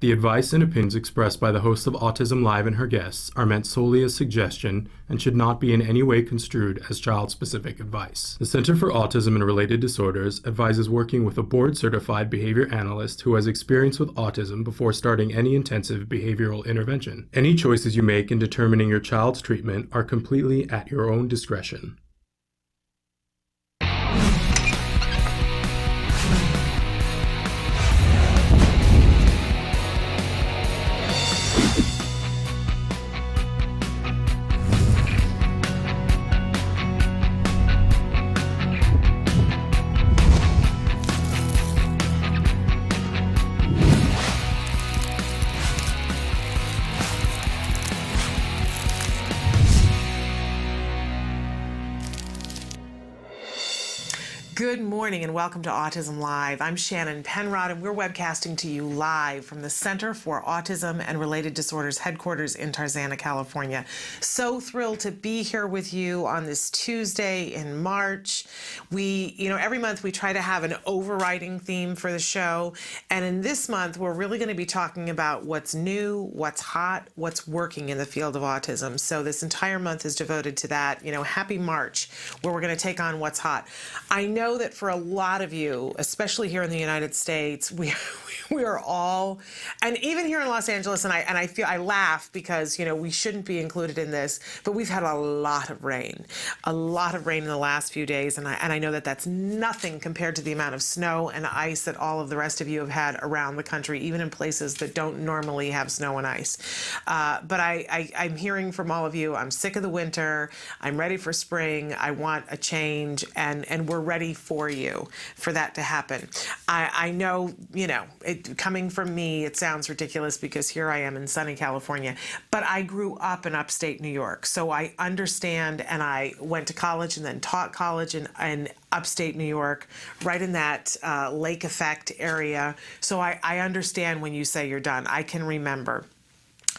The advice and opinions expressed by the host of Autism Live and her guests are meant solely as suggestion and should not be in any way construed as child-specific advice. The Center for Autism and Related Disorders advises working with a board-certified behavior analyst who has experience with autism before starting any intensive behavioral intervention. Any choices you make in determining your child's treatment are completely at your own discretion. Good morning and welcome to Autism Live. I'm Shannon Penrod and we're webcasting to you live from the Center for Autism and Related Disorders headquarters in Tarzana, California. So thrilled to be here with you on this Tuesday in March. Every month we try to have an overriding theme for the show. And in this month, we're really going to be talking about what's new, what's hot, what's working in the field of autism. So this entire month is devoted to that. Happy March, where we're going to take on what's hot. I know that for a lot of you, especially here in the United States, we are all, and even here in Los Angeles, and I laugh because we shouldn't be included in this, but we've had a lot of rain in the last few days, and I know that that's nothing compared to the amount of snow and ice that all of the rest of you have had around the country, even in places that don't normally have snow and ice. But I'm hearing from all of you, I'm sick of the winter, I'm ready for spring, I want a change, and we're ready for you for that to happen. I know, coming from me, it sounds ridiculous because here I am in sunny California, but I grew up in upstate New York, so I understand, and I went to college and then taught college in upstate New York, right in that lake effect area. So I understand when you say you're done. I can remember.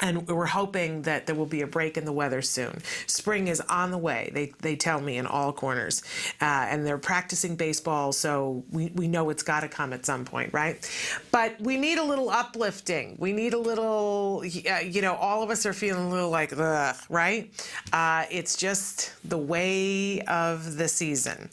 And we're hoping that there will be a break in the weather soon. Spring is on the way, they tell me, in all corners. And they're practicing baseball, so we know it's got to come at some point, right? But we need a little uplifting. We need a little, all of us are feeling a little like, ugh, right? It's just the way of the season.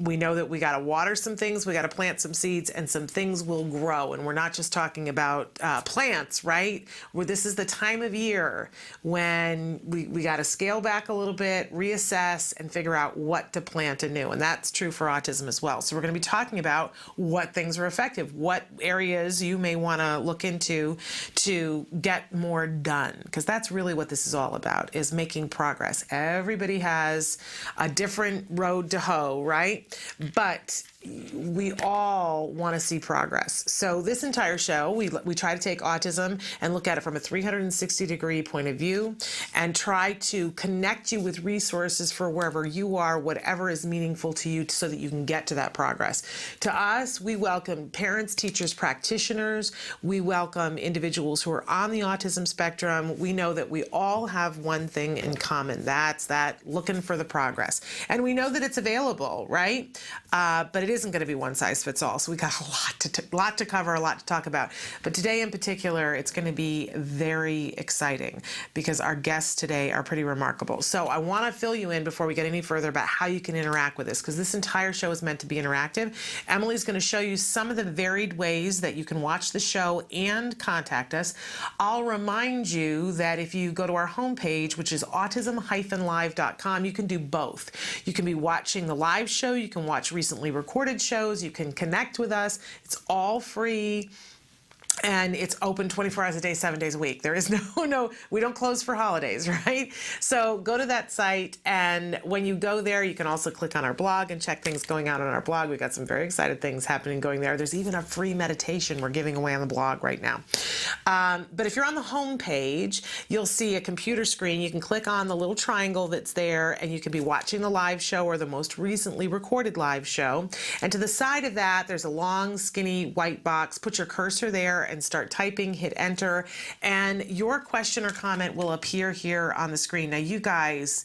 We know that we got to water some things, we got to plant some seeds, and some things will grow. And we're not just talking about plants, right? This is the time of year when we got to scale back a little bit, reassess, and figure out what to plant anew. And that's true for autism as well. So we're going to be talking about what things are effective, what areas you may want to look into to get more done, because that's really what this is all about, is making progress. Everybody has a different road to hoe, right? But we all want to see progress. So this entire show, we try to take autism and look at it from a 360-degree point of view and try to connect you with resources for wherever you are, whatever is meaningful to you, so that you can get to that progress. To us, we welcome parents, teachers, practitioners. We welcome individuals who are on the autism spectrum. We know that we all have one thing in common. That's that looking for the progress. And we know that it's available, right? But it isn't going to be one size fits all. So we got a lot to cover, a lot to talk about. But today in particular, it's going to be very exciting because our guests today are pretty remarkable. So I want to fill you in before we get any further about how you can interact with this, because this entire show is meant to be interactive. Emily's going to show you some of the varied ways that you can watch the show and contact us. I'll remind you that if you go to our homepage, which is autism-live.com, you can do both. You can be watching the live show, you can watch recently recorded shows, you can connect with us. It's all free. And it's open 24 hours a day, 7 days a week. There is no, we don't close for holidays, right? So go to that site, and when you go there, you can also click on our blog and check things going on our blog. We've got some very excited things happening going there. There's even a free meditation we're giving away on the blog right now. But if you're on the home page, you'll see a computer screen. You can click on the little triangle that's there, and you can be watching the live show or the most recently recorded live show. And to the side of that, there's a long, skinny white box. Put your cursor there and start typing, hit enter, and your question or comment will appear here on the screen. Now, you guys,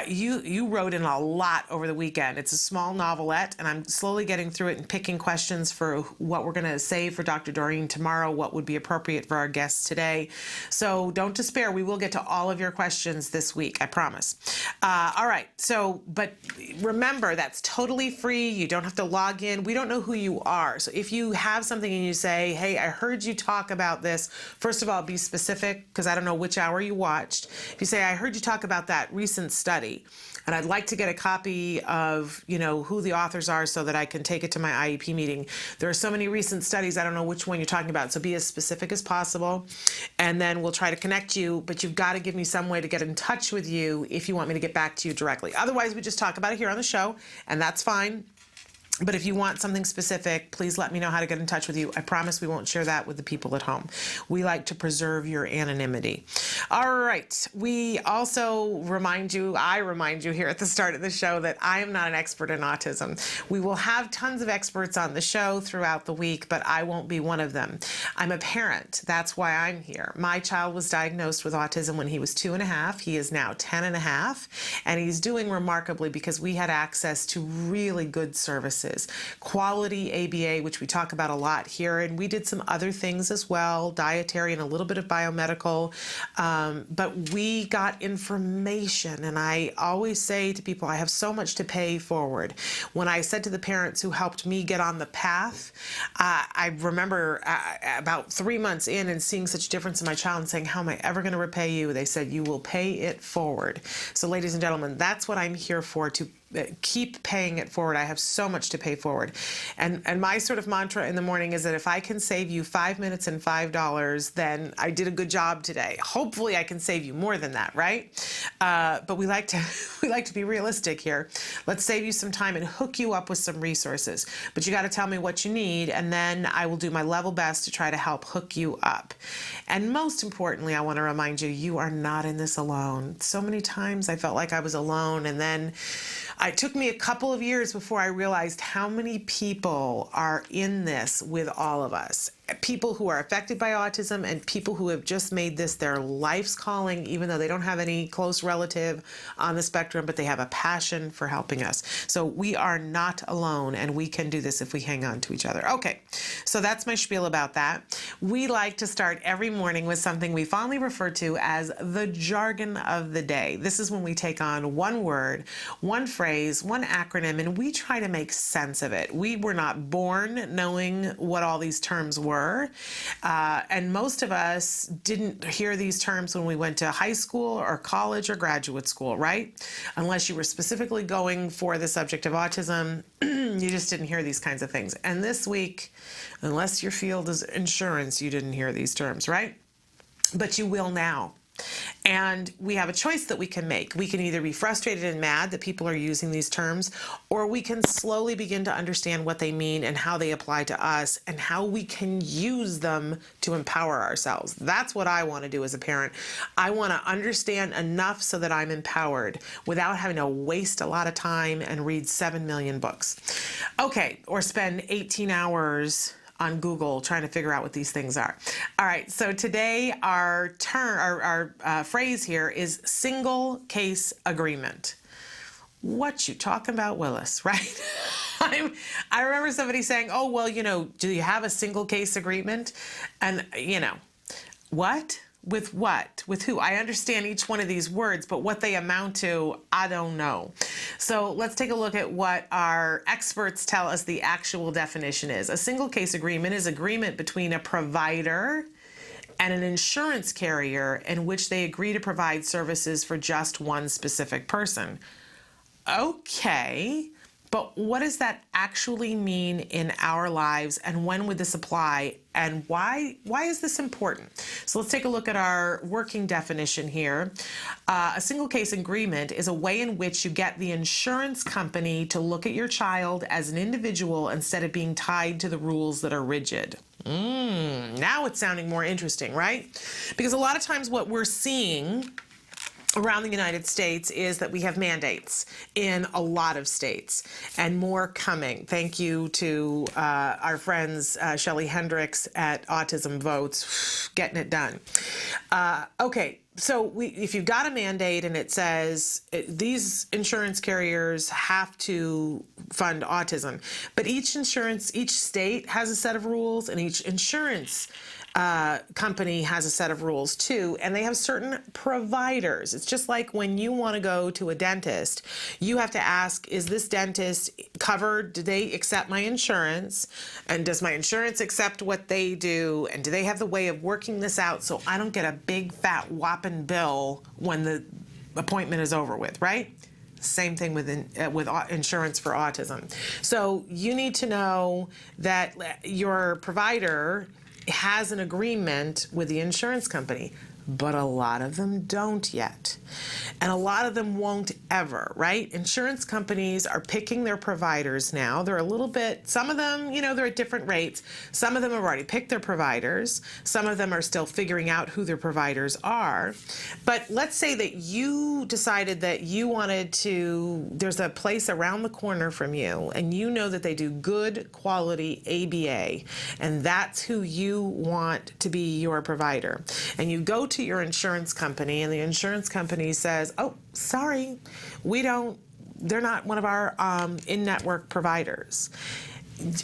you wrote in a lot over the weekend. It's a small novelette, and I'm slowly getting through it and picking questions for what we're going to say for Dr. Doreen tomorrow, what would be appropriate for our guests today. So don't despair. We will get to all of your questions this week, I promise. All right. So, but remember, that's totally free. You don't have to log in. We don't know who you are. So if you have something and you say, hey, I heard you talk about this, first of all, be specific, because I don't know which hour you watched. If you say, I heard you talk about that recent study, and I'd like to get a copy of, who the authors are so that I can take it to my IEP meeting. There are so many recent studies, I don't know which one you're talking about. So be as specific as possible, and then we'll try to connect you, but you've got to give me some way to get in touch with you if you want me to get back to you directly. Otherwise, we just talk about it here on the show, and that's fine. But if you want something specific, please let me know how to get in touch with you. I promise we won't share that with the people at home. We like to preserve your anonymity. All right. We also I remind you here at the start of the show that I am not an expert in autism. We will have tons of experts on the show throughout the week, but I won't be one of them. I'm a parent. That's why I'm here. My child was diagnosed with autism when he was 2.5. He is now 10.5, and he's doing remarkably because we had access to really good services. Quality ABA, which we talk about a lot here, and we did some other things as well, dietary and a little bit of biomedical, but we got information, and I always say to people, I have so much to pay forward. When I said to the parents who helped me get on the path, I remember about 3 months in and seeing such difference in my child and saying, how am I ever going to repay you? They said, you will pay it forward. So ladies and gentlemen, that's what I'm here for, to keep paying it forward. I have so much to pay forward. And my sort of mantra in the morning is that if I can save you 5 minutes and $5, then I did a good job today. Hopefully I can save you more than that, right? But we like to be realistic here. Let's save you some time and hook you up with some resources. But you got to tell me what you need, and then I will do my level best to try to help hook you up. And most importantly, I want to remind you, you are not in this alone. So many times I felt like I was alone, and then it took me a couple of years before I realized how many people are in this with all of us. People who are affected by autism and people who have just made this their life's calling, even though they don't have any close relative on the spectrum, but they have a passion for helping us. So we are not alone, and we can do this if we hang on to each other. Okay, so that's my spiel about that. We like to start every morning with something we fondly refer to as the jargon of the day. This is when we take on one word, one phrase, one acronym, and we try to make sense of it. We were not born knowing what all these terms were. And most of us didn't hear these terms when we went to high school or college or graduate school, right? Unless you were specifically going for the subject of autism, you just didn't hear these kinds of things. And this week, unless your field is insurance, you didn't hear these terms, right? But you will now. And we have a choice that we can make. We can either be frustrated and mad that people are using these terms, or we can slowly begin to understand what they mean and how they apply to us and how we can use them to empower ourselves. That's what I want to do as a parent. I want to understand enough so that I'm empowered without having to waste a lot of time and read 7 million books. Okay, or spend 18 hours on Google trying to figure out what these things are. All right, so today our phrase here is single case agreement. What you talking about, Willis, right? I remember somebody saying, oh, well, do you have a single case agreement? And, what? With what? With who? I understand each one of these words, but what they amount to, I don't know. So let's take a look at what our experts tell us the actual definition is. A single case agreement is agreement between a provider and an insurance carrier in which they agree to provide services for just one specific person. Okay. But what does that actually mean in our lives, and when would this apply, and why is this important? So let's take a look at our working definition here. A single case agreement is a way in which you get the insurance company to look at your child as an individual instead of being tied to the rules that are rigid. Now it's sounding more interesting, right? Because a lot of times what we're seeing around the United States is that we have mandates in a lot of states and more coming. Thank you to our friends Shelley Hendricks at Autism Votes, getting it done. Okay, so if you've got a mandate and it says these insurance carriers have to fund autism, but each state has a set of rules, and each insurance company has a set of rules too, and they have certain providers. It's just like when you want to go to a dentist, you have to ask, is this dentist covered? Do they accept my insurance? And does my insurance accept what they do? And do they have the way of working this out so I don't get a big fat whopping bill when the appointment is over with, right? Same thing with insurance for autism. So you need to know that your provider has an agreement with the insurance company, but a lot of them don't yet. And a lot of them won't ever, right? Insurance companies are picking their providers now. They're a little bit, some of them, they're at different rates. Some of them have already picked their providers. Some of them are still figuring out who their providers are. But let's say that you decided that you wanted to, there's a place around the corner from you, and you know that they do good quality ABA, and that's who you want to be your provider. And you go to your insurance company, and the insurance company says, oh, sorry, they're not one of our in-network providers.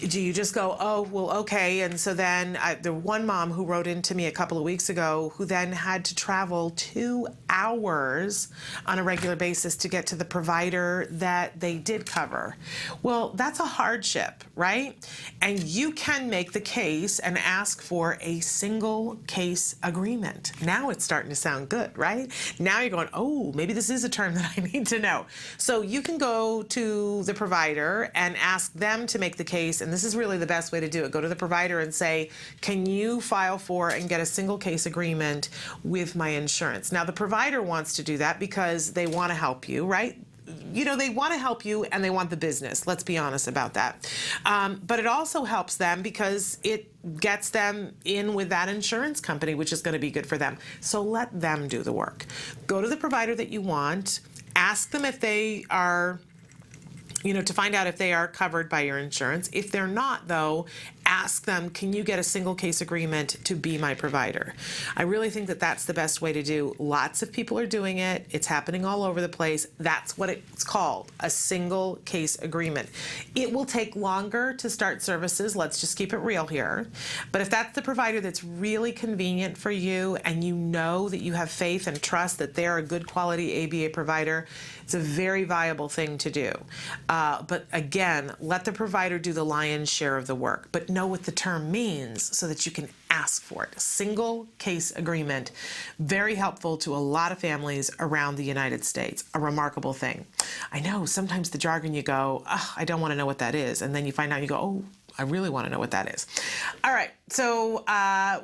Do you just go, oh, well, okay? And so then the one mom who wrote into me a couple of weeks ago who then had to travel 2 hours on a regular basis to get to the provider that they did cover. Well, that's a hardship, right? And you can make the case and ask for a single case agreement. Now it's starting to sound good, right? Now you're going, oh, maybe this is a term that I need to know. So you can go to the provider and ask them to make the case. And this is really the best way to do it. Go to the provider and say, can you file for and get a single case agreement with my insurance? Now, the provider wants to do that because they want to help you, right? They want to help you and they want the business. Let's be honest about that. But it also helps them because it gets them in with that insurance company, which is going to be good for them. So let them do the work. Go to the provider that you want. Ask them if they are, to find out if they are covered by your insurance. If they're not, though, ask them, can you get a single case agreement to be my provider? I really think that that's the best way to do. Lots of people are doing it. It's happening all over the place. That's what it's called, a single case agreement. It will take longer to start services. Let's just keep it real here. But if that's the provider that's really convenient for you and you know that you have faith and trust that they're a good quality ABA provider, it's a very viable thing to do. But again, let the provider do the lion's share of the work, but know what the term means so that you can ask for it. A single case agreement, very helpful to a lot of families around the United States. A remarkable thing. I know sometimes the jargon you go, oh, I don't want to know what that is. And then you find out, you go, oh, I really want to know what that is. All right, so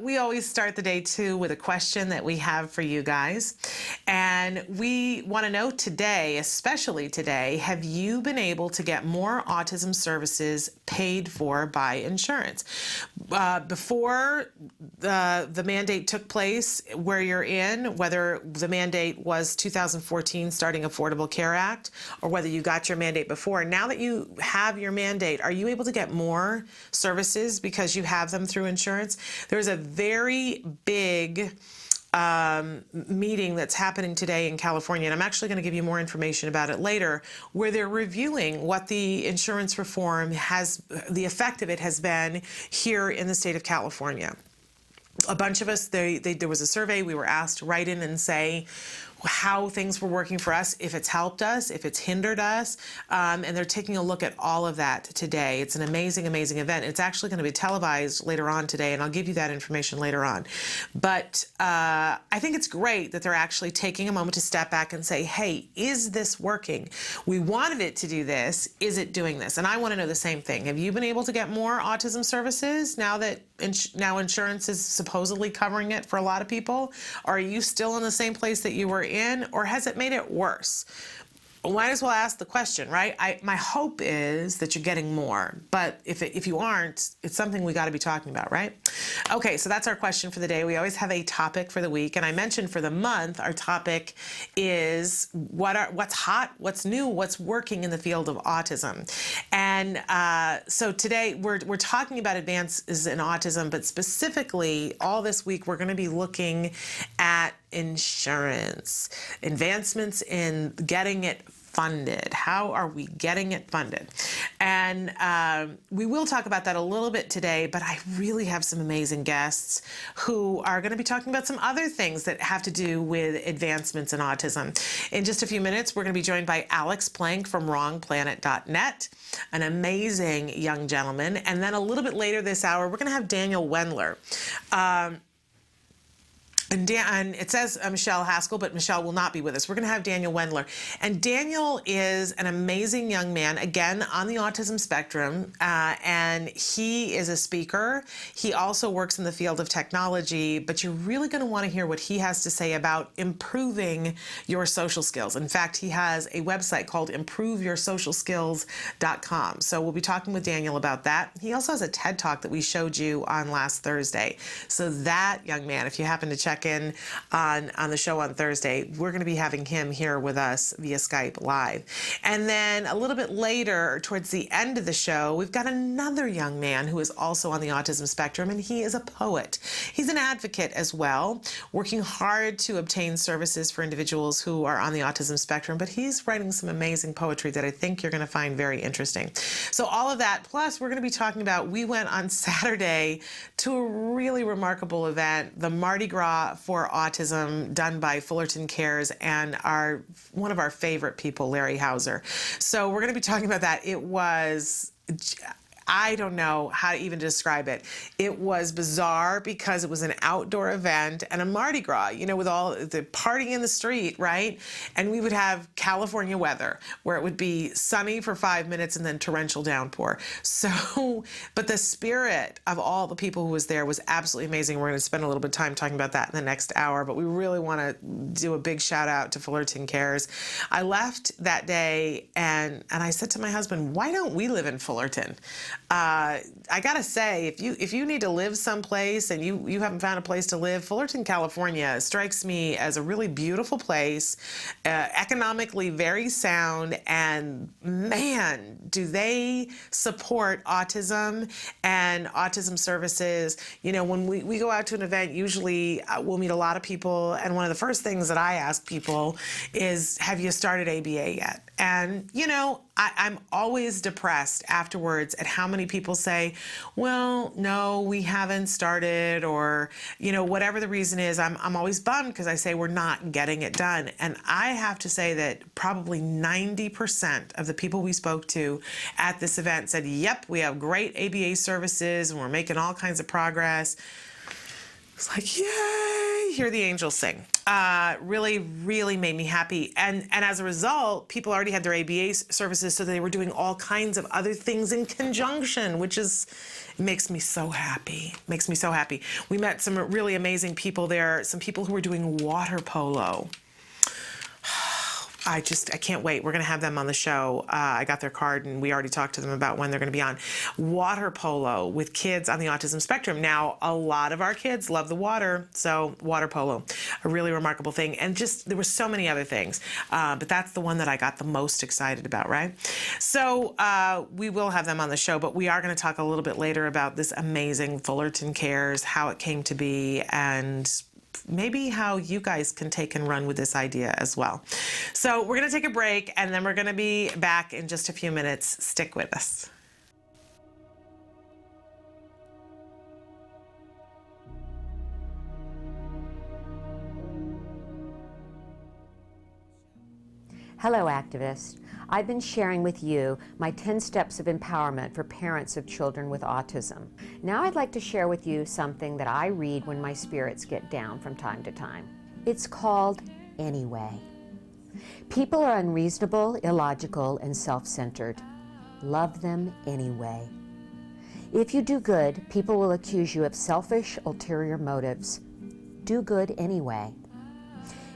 we always start the day too with a question that we have for you guys. And we want to know today, especially today, have you been able to get more autism services paid for by insurance? Before the mandate took place, where you're in, whether the mandate was 2014 starting Affordable Care Act, or whether you got your mandate before, now that you have your mandate, are you able to get more services because you have them through insurance? There's a very big meeting that's happening today in California, and I'm actually going to give you more information about it later, where they're reviewing what the insurance reform the effect of it has been here in the state of California. A bunch of us, there was a survey, we were asked to write in and say how things were working for us, if it's helped us, if it's hindered us, and they're taking a look at all of that today. It's an amazing, amazing event. It's actually going to be televised later on today, and I'll give you that information later on. But I think it's great that they're actually taking a moment to step back and say, hey, is this working? We wanted it to do this. Is it doing this? And I want to know the same thing. Have you been able to get more autism services now that insurance is supposedly covering it for a lot of people? Or are you still in the same place that you were in, or has it made it worse? might as well ask the question, right? My hope is that you're getting more, but if you aren't, it's something we got to be talking about, right? Okay, so that's our question for the day. We always have a topic for the week, and I mentioned for the month, our topic is what's hot, what's new, what's working in the field of autism. And so today we're talking about advances in autism, but specifically all this week we're going to be looking at insurance, advancements in getting it funded. How are we getting it funded? And we will talk about that a little bit today, but I really have some amazing guests who are going to be talking about some other things that have to do with advancements in autism. In just a few minutes, we're going to be joined by Alex Plank from wrongplanet.net, an amazing young gentleman. And then a little bit later this hour, we're going to have Daniel Wendler. And it says Michelle Haskell, but Michelle will not be with us. We're going to have Daniel Wendler. And Daniel is an amazing young man, again, on the autism spectrum, and he is a speaker. He also works in the field of technology, but you're really going to want to hear what he has to say about improving your social skills. In fact, he has a website called improveyoursocialskills.com. So we'll be talking with Daniel about that. He also has a TED Talk that we showed you on last Thursday. So that young man, if you happen to check in on the show on Thursday, we're going to be having him here with us via Skype live. And then a little bit later, towards the end of the show, we've got another young man who is also on the autism spectrum, and he is a poet. He's an advocate as well, working hard to obtain services for individuals who are on the autism spectrum, but he's writing some amazing poetry that I think you're going to find very interesting. So all of that, plus we're going to be talking about, we went on Saturday to a really remarkable event, the Mardi Gras for Autism, done by Fullerton Cares and one of our favorite people, Larry Hauser. So we're going to be talking about that. It was, I don't know how to even describe it. It was bizarre because it was an outdoor event and a Mardi Gras, with all the party in the street, right? And we would have California weather where it would be sunny for 5 minutes and then torrential downpour. So, but the spirit of all the people who was there was absolutely amazing. We're going to spend a little bit of time talking about that in the next hour, but we really want to do a big shout out to Fullerton Cares. I left that day and I said to my husband, why don't we live in Fullerton? I gotta say, if you need to live someplace and you haven't found a place to live, Fullerton, California strikes me as a really beautiful place, economically very sound, and man, do they support autism and autism services. When we go out to an event, usually we'll meet a lot of people, and one of the first things that I ask people is, have you started ABA yet? And, I'm always depressed afterwards at how many people say, well, no, we haven't started, or, whatever the reason is. I'm always bummed because I say we're not getting it done. And I have to say that probably 90% of the people we spoke to at this event said, yep, we have great ABA services and we're making all kinds of progress. It's like, yay, hear the angels sing. Really, really made me happy. And as a result, people already had their ABA services, so they were doing all kinds of other things in conjunction, which makes me so happy. Makes me so happy. We met some really amazing people there, some people who were doing water polo. I can't wait. We're going to have them on the show. I got their card and we already talked to them about when they're going to be on. Water polo with kids on the autism spectrum. Now, a lot of our kids love the water, so water polo, a really remarkable thing. And there were so many other things, but that's the one that I got the most excited about, right? So we will have them on the show, but we are going to talk a little bit later about this amazing Fullerton Cares, how it came to be, and maybe how you guys can take and run with this idea as well. So we're going to take a break, and then we're going to be back in just a few minutes. Stick with us. Hello, activists. I've been sharing with you my 10 steps of empowerment for parents of children with autism. Now I'd like to share with you something that I read when my spirits get down from time to time. It's called Anyway. People are unreasonable, illogical, and self-centered. Love them anyway. If you do good, people will accuse you of selfish, ulterior motives. Do good anyway.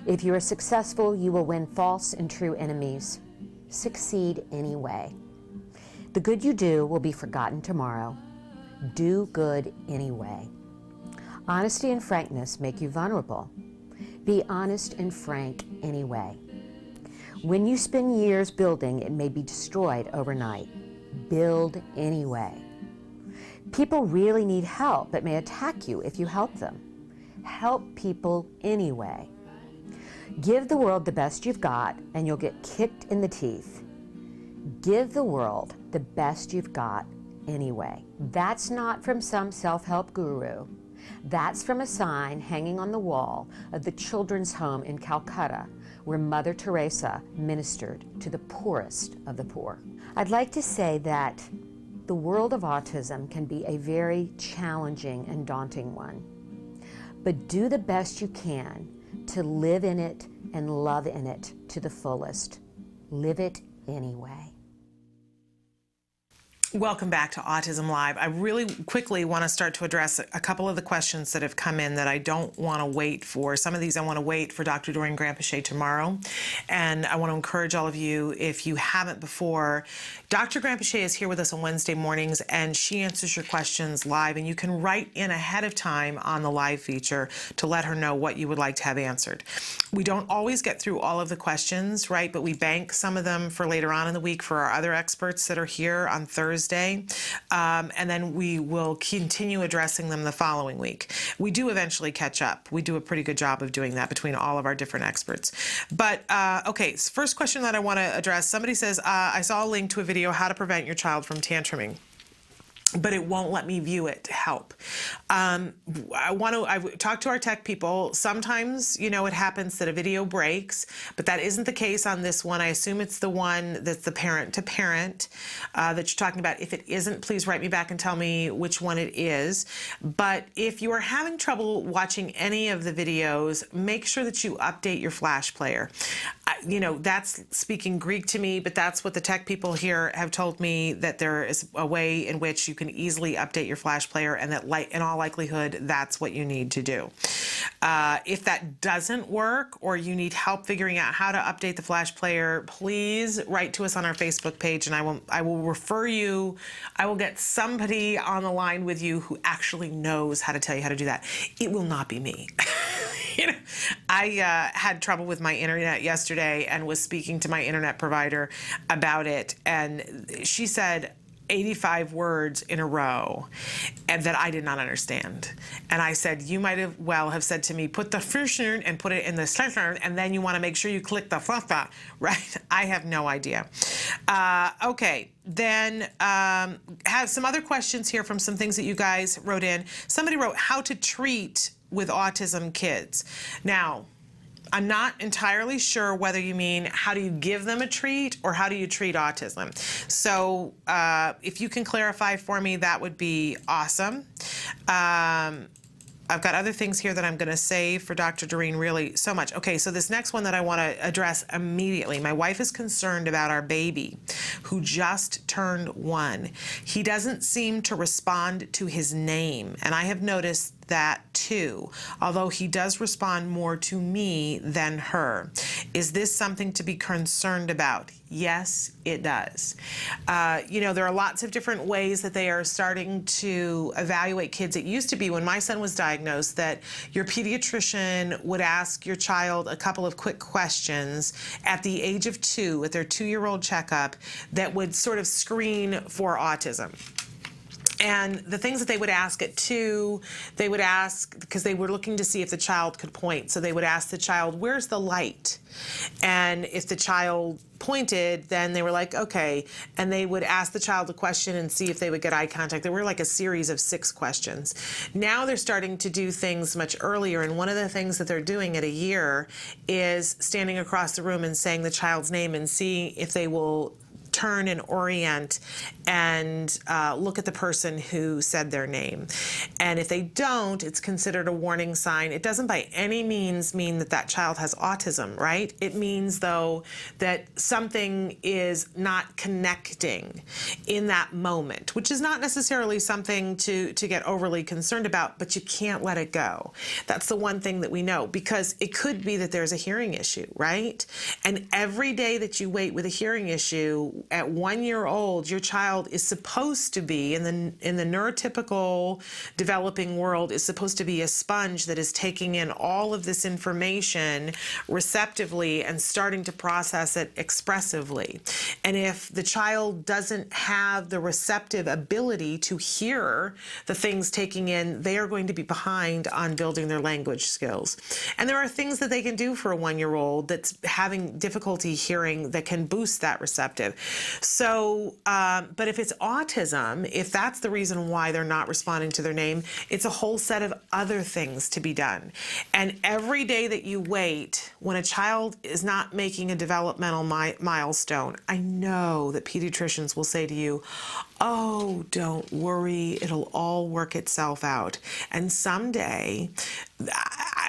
If you are successful, you will win false and true enemies. Succeed anyway. The good you do will be forgotten tomorrow. Do good anyway. Honesty and frankness make you vulnerable. Be honest and frank anyway. When you spend years building, it may be destroyed overnight. Build anyway. People really need help but may attack you if you help them. Help people anyway. Give the world the best you've got and you'll get kicked in the teeth. Give the world the best you've got anyway. That's not from some self-help guru. That's from a sign hanging on the wall of the children's home in Calcutta, where Mother Teresa ministered to the poorest of the poor. I'd like to say that the world of autism can be a very challenging and daunting one. But do the best you can to live in it and love in it to the fullest. Live it anyway. Welcome back to Autism Live. I really quickly want to start to address a couple of the questions that have come in that I don't want to wait for. Some of these I want to wait for Dr. Doreen Granpeesheh tomorrow. And I want to encourage all of you, if you haven't before, Dr. Granpeesheh is here with us on Wednesday mornings, and she answers your questions live. And you can write in ahead of time on the live feature to let her know what you would like to have answered. We don't always get through all of the questions, right? But we bank some of them for later on in the week for our other experts that are here on Thursday. And then we will continue addressing them the following week. We do eventually catch up. We do a pretty good job of doing that between all of our different experts. But okay, first question that I want to address, somebody says, I saw a link to a video, how to prevent your child from tantruming, but it won't let me view it to help. I talked to our tech people. Sometimes, you know, it happens that a video breaks, but that isn't the case on this one. I assume it's the one that's the parent to parent that you're talking about. If it isn't, please write me back and tell me which one it is. But if you are having trouble watching any of the videos, make sure that you update your Flash player. You know, that's speaking Greek to me, but that's what the tech people here have told me, that there is a way in which you can easily update your Flash player, and that in all likelihood, that's what you need to do. If that doesn't work, or you need help figuring out how to update the Flash player, please write to us on our Facebook page, and I will refer you. I will get somebody on the line with you who actually knows how to tell you how to do that. It will not be me. You know, I had trouble with my internet yesterday and was speaking to my internet provider about it, and she said 85 words in a row and that I did not understand. And I said, you might have well have said to me, put the first and put it in the second, and then you want to make sure you click the fa, right? I have no idea. Okay, then have some other questions here from some things that you guys wrote in. Somebody wrote, how to treat with autism kids. Now, I'm not entirely sure whether you mean how do you give them a treat or how do you treat autism. So if you can clarify for me, that would be awesome. I've got other things here that I'm going to save for Dr. Doreen really so much. Okay, so this next one that I want to address immediately. My wife is concerned about our baby who just turned 1. He doesn't seem to respond to his name, and I have noticed that too, although he does respond more to me than her. Is this something to be concerned about? Yes, it does. You know, there are lots of different ways that they are starting to evaluate kids. It used to be, when my son was diagnosed, that your pediatrician would ask your child a couple of quick questions at the age of 2, at their 2-year-old checkup, that would sort of screen for autism. And the things that they would ask at 2, they would ask, because they were looking to see if the child could point. So they would ask the child, where's the light? And if the child pointed, then they were like, okay. And they would ask the child a question and see if they would get eye contact. There were like a series of 6 questions. Now they're starting to do things much earlier. And one of the things that they're doing at a year is standing across the room and saying the child's name and seeing if they will turn and orient and look at the person who said their name. And if they don't, it's considered a warning sign. It doesn't by any means mean that that child has autism, right? It means, though, that something is not connecting in that moment, which is not necessarily something to get overly concerned about, but you can't let it go. That's the one thing that we know, because it could be that there's a hearing issue, right? And every day that you wait with a hearing issue, at 1 year old, your child is supposed to be, in the neurotypical developing world, is supposed to be a sponge that is taking in all of this information receptively and starting to process it expressively. And if the child doesn't have the receptive ability to hear the things taking in, they are going to be behind on building their language skills. And there are things that they can do for a 1 year old that's having difficulty hearing that can boost that receptive. So, but if it's autism, if that's the reason why they're not responding to their name, it's a whole set of other things to be done. And every day that you wait, when a child is not making a developmental milestone, I know that pediatricians will say to you, oh, don't worry, it'll all work itself out. And someday,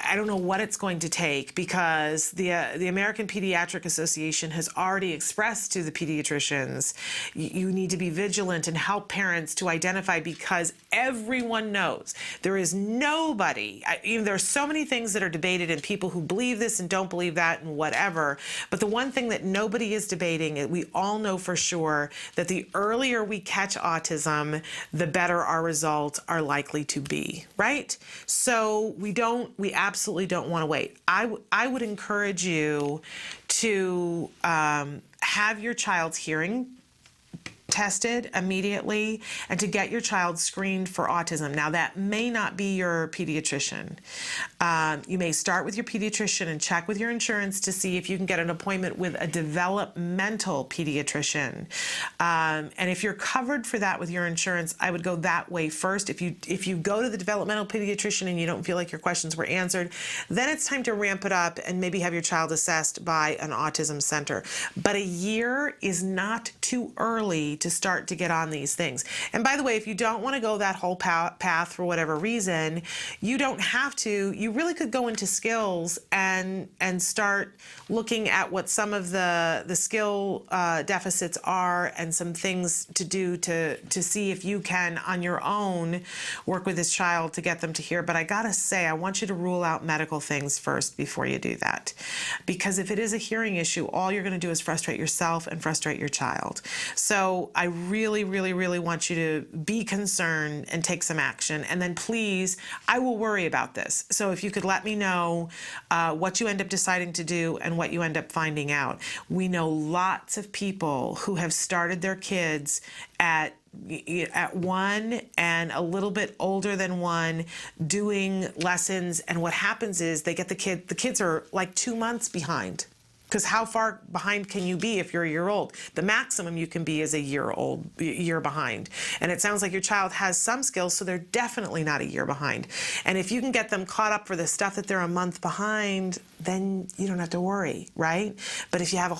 I don't know what it's going to take, because the American Pediatric Association has already expressed to the pediatricians, you need to be vigilant and help parents to identify, because everyone knows there is nobody, there's so many things that are debated and people who believe this and don't believe that and whatever, but the one thing that nobody is debating, we all know for sure, that the earlier we catch autism, the better our results are likely to be, right? So we absolutely don't want to wait. I would encourage you to have your child's hearing tested immediately and to get your child screened for autism. Now, that may not be your pediatrician. You may start with your pediatrician and check with your insurance to see if you can get an appointment with a developmental pediatrician. And if you're covered for that with your insurance, I would go that way first. If you go to the developmental pediatrician and you don't feel like your questions were answered, then it's time to ramp it up and maybe have your child assessed by an autism center. But a year is not too early to start to get on these things. And by the way, if you don't want to go that whole path for whatever reason, you don't have to. You really could go into skills and start looking at what some of the skill deficits are and some things to do to see if you can, on your own, work with this child to get them to hear. But I gotta say, I want you to rule out medical things first before you do that. Because if it is a hearing issue, all you're gonna do is frustrate yourself and frustrate your child. So I really, really, really want you to be concerned and take some action. And then please, I will worry about this. So if you could let me know what you end up deciding to do and what you end up finding out. We know lots of people who have started their kids at 1 and a little bit older than 1 doing lessons, and what happens is they get the kids are like 2 months behind. Because how far behind can you be if you're a year old? The maximum you can be is a year behind. And it sounds like your child has some skills, so they're definitely not a year behind. And if you can get them caught up for the stuff that they're a month behind, then you don't have to worry, right? But if you have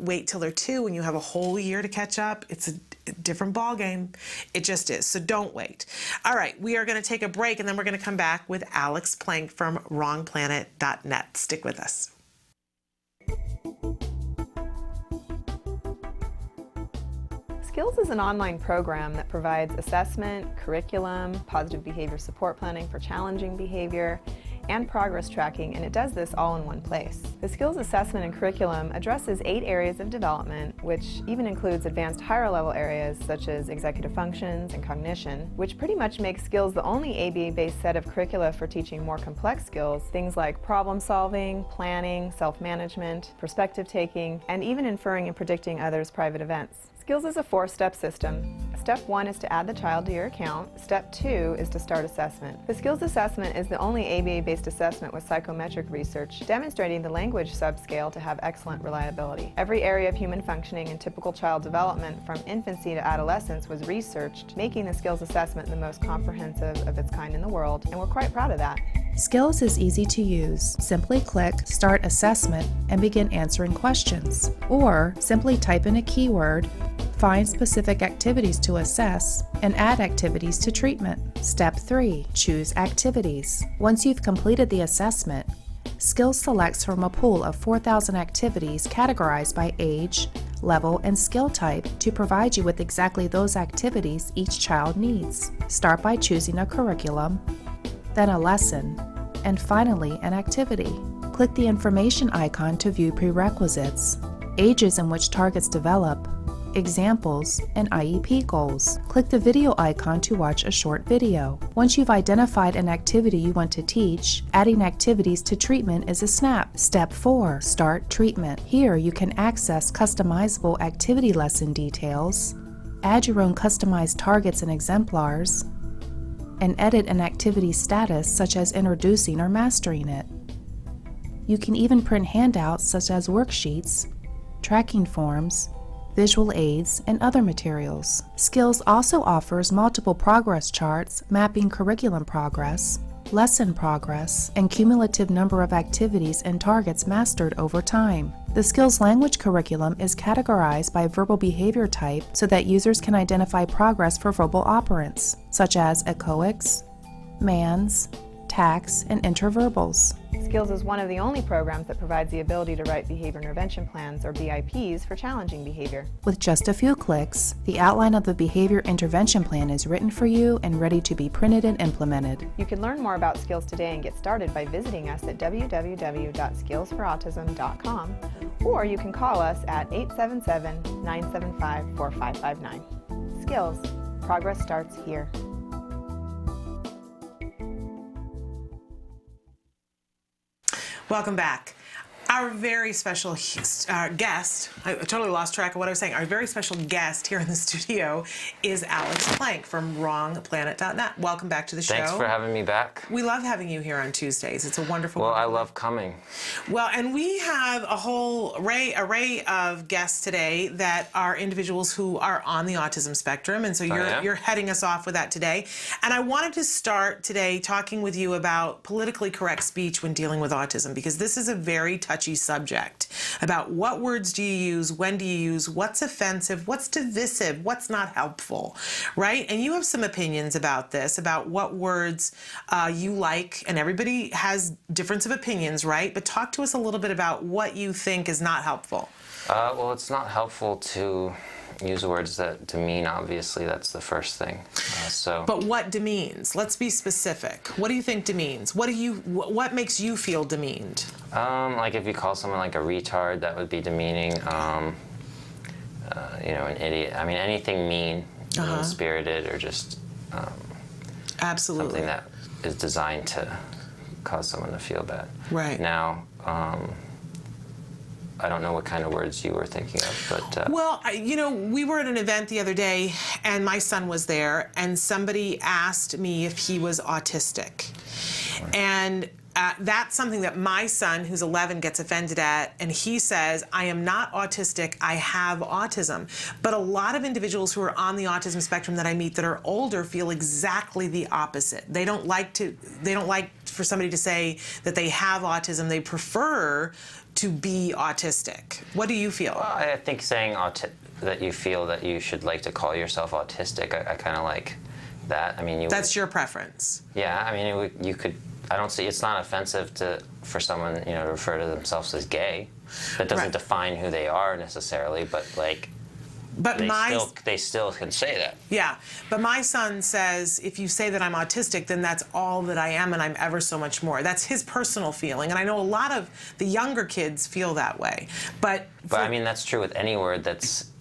wait till they're 2 and you have a whole year to catch up, it's a different ball game. It just is. So don't wait. All right, we are going to take a break, and then we're going to come back with Alex Plank from wrongplanet.net. Stick with us. Skills is an online program that provides assessment, curriculum, positive behavior support planning for challenging behavior, and progress tracking, and it does this all in one place. The skills assessment and curriculum addresses 8 areas of development, which even includes advanced higher level areas such as executive functions and cognition, which pretty much makes skills the only ABA-based set of curricula for teaching more complex skills, things like problem solving, planning, self-management, perspective taking, and even inferring and predicting others' private events. Skills is a 4-step system. Step 1 is to add the child to your account. Step 2 is to start assessment. The skills assessment is the only ABA-based assessment with psychometric research demonstrating the language subscale to have excellent reliability. Every area of human functioning and typical child development from infancy to adolescence was researched, making the skills assessment the most comprehensive of its kind in the world, and we're quite proud of that. Skills is easy to use. Simply click Start Assessment and begin answering questions. Or simply type in a keyword, find specific activities to assess, and add activities to treatment. Step 3. Choose activities. Once you've completed the assessment, Skills selects from a pool of 4,000 activities categorized by age, level, and skill type to provide you with exactly those activities each child needs. Start by choosing a curriculum, then a lesson, and finally an activity. Click the information icon to view prerequisites, ages in which targets develop, examples, and IEP goals. Click the video icon to watch a short video. Once you've identified an activity you want to teach, adding activities to treatment is a snap. Step 4. Start treatment. Here you can access customizable activity lesson details, add your own customized targets and exemplars, and edit an activity status such as introducing or mastering it. You can even print handouts such as worksheets, tracking forms, visual aids, and other materials. Skills also offers multiple progress charts mapping curriculum progress, lesson progress, and cumulative number of activities and targets mastered over time. The Skills language curriculum is categorized by verbal behavior type so that users can identify progress for verbal operants, such as echoics, mans, tax, and interverbals. Skills is one of the only programs that provides the ability to write behavior intervention plans, or BIPs, for challenging behavior. With just a few clicks, the outline of the behavior intervention plan is written for you and ready to be printed and implemented. You can learn more about Skills today and get started by visiting us at www.skillsforautism.com, or you can call us at 877-975-4559. Skills. Progress starts here. Welcome back. Our very special guest, I totally lost track of what I was saying. Our very special guest here in the studio is Alex Plank from wrongplanet.net. Welcome back to the show. Thanks for having me back. We love having you here on Tuesdays. It's a wonderful. Well, I love coming. Well, and we have a whole array of guests today that are individuals who are on the autism spectrum, and so you're heading us off with that today. And I wanted to start today talking with you about politically correct speech when dealing with autism, because this is a very touchy subject about what words do you use, when do you use, what's offensive, what's divisive, what's not helpful, right? And you have some opinions about this, about what words you like, and everybody has difference of opinions, right? But talk to us a little bit about what you think is not helpful. Well, it's not helpful to use words that demean, obviously. That's the first thing. But what demeans? Let's be specific. What do you think demeans? What makes you feel demeaned? Like if you call someone like a retard, that would be demeaning. You know, an idiot. I mean, anything mean-spirited, or just Absolutely. something that is designed to cause someone to feel bad. Right. Now, I don't know what kind of words you were thinking of, but... Well, you know, we were at an event the other day, and my son was there, and somebody asked me if he was autistic. And that's something that my son, who's 11, gets offended at, and he says, I am not autistic, I have autism. But a lot of individuals who are on the autism spectrum that I meet that are older feel exactly the opposite. They don't like for somebody to say that they have autism. They prefer to be autistic. What do you feel? Well, I think saying that you feel that you should like to call yourself autistic, I kind of like that. I mean, that's your preference. Yeah, I mean, you could. I don't see. It's not offensive for someone, you know, to refer to themselves as gay. That doesn't define who they are necessarily, but like. But they still can say that. Yeah, but my son says, if you say that I'm autistic, then that's all that I am, and I'm ever so much more. That's his personal feeling, and I know a lot of the younger kids feel that way. But I mean, that's true with any word that's.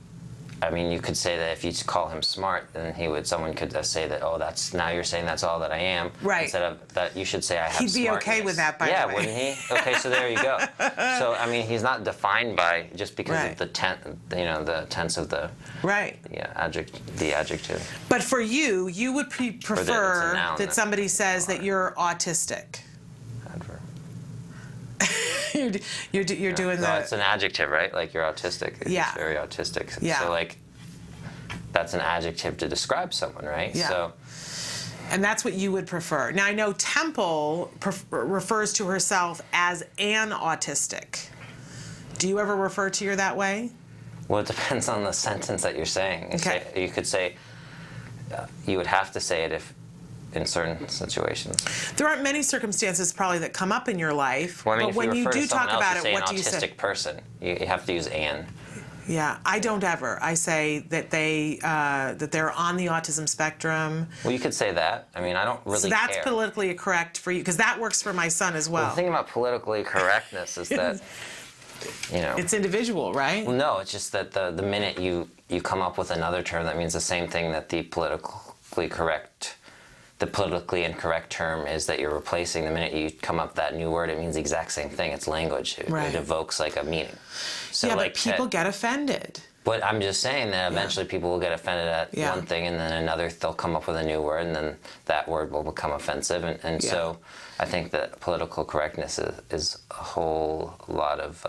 I mean, you could say that if you call him smart, then someone could say that, oh, now you're saying that's all that I am. Right. Instead of that, you should say I have smartness. He'd be okay with that, by the way. Yeah, wouldn't he? Okay, so there you go. So, I mean, he's not defined by just because of the tense of the the adjective. But for you, you would prefer that somebody says that you're autistic. Adverb. You're doing that. It's an adjective, right? Like you're autistic. Yeah. It's very autistic. Yeah. So like, that's an adjective to describe someone, right? Yeah. So And that's what you would prefer. Now, I know Temple refers to herself as an autistic. Do you ever refer to her that way? Well, it depends on the sentence that you're saying. Okay. You could say, you would have to say it if in certain situations. There aren't many circumstances probably that come up in your life, well, I mean, but when you do talk about it, what do you say? An autistic person, you have to use an. Yeah, I don't ever. I say that they're on the autism spectrum. Well, you could say that. I mean, I don't really So that's care. politically correct for you, because that works for my son as well. Well, the thing about politically correctness is that, you know... It's individual, right? Well, no, it's just that the minute you come up with another term that means the same thing that the politically incorrect term is that you're replacing, the minute you come up with that new word, it means the exact same thing. It's language. It evokes like a meaning. So, yeah, like, but people get offended. But I'm just saying that eventually people will get offended at one thing, and then another, they'll come up with a new word, and then that word will become offensive. And so I think that political correctness is a whole lot of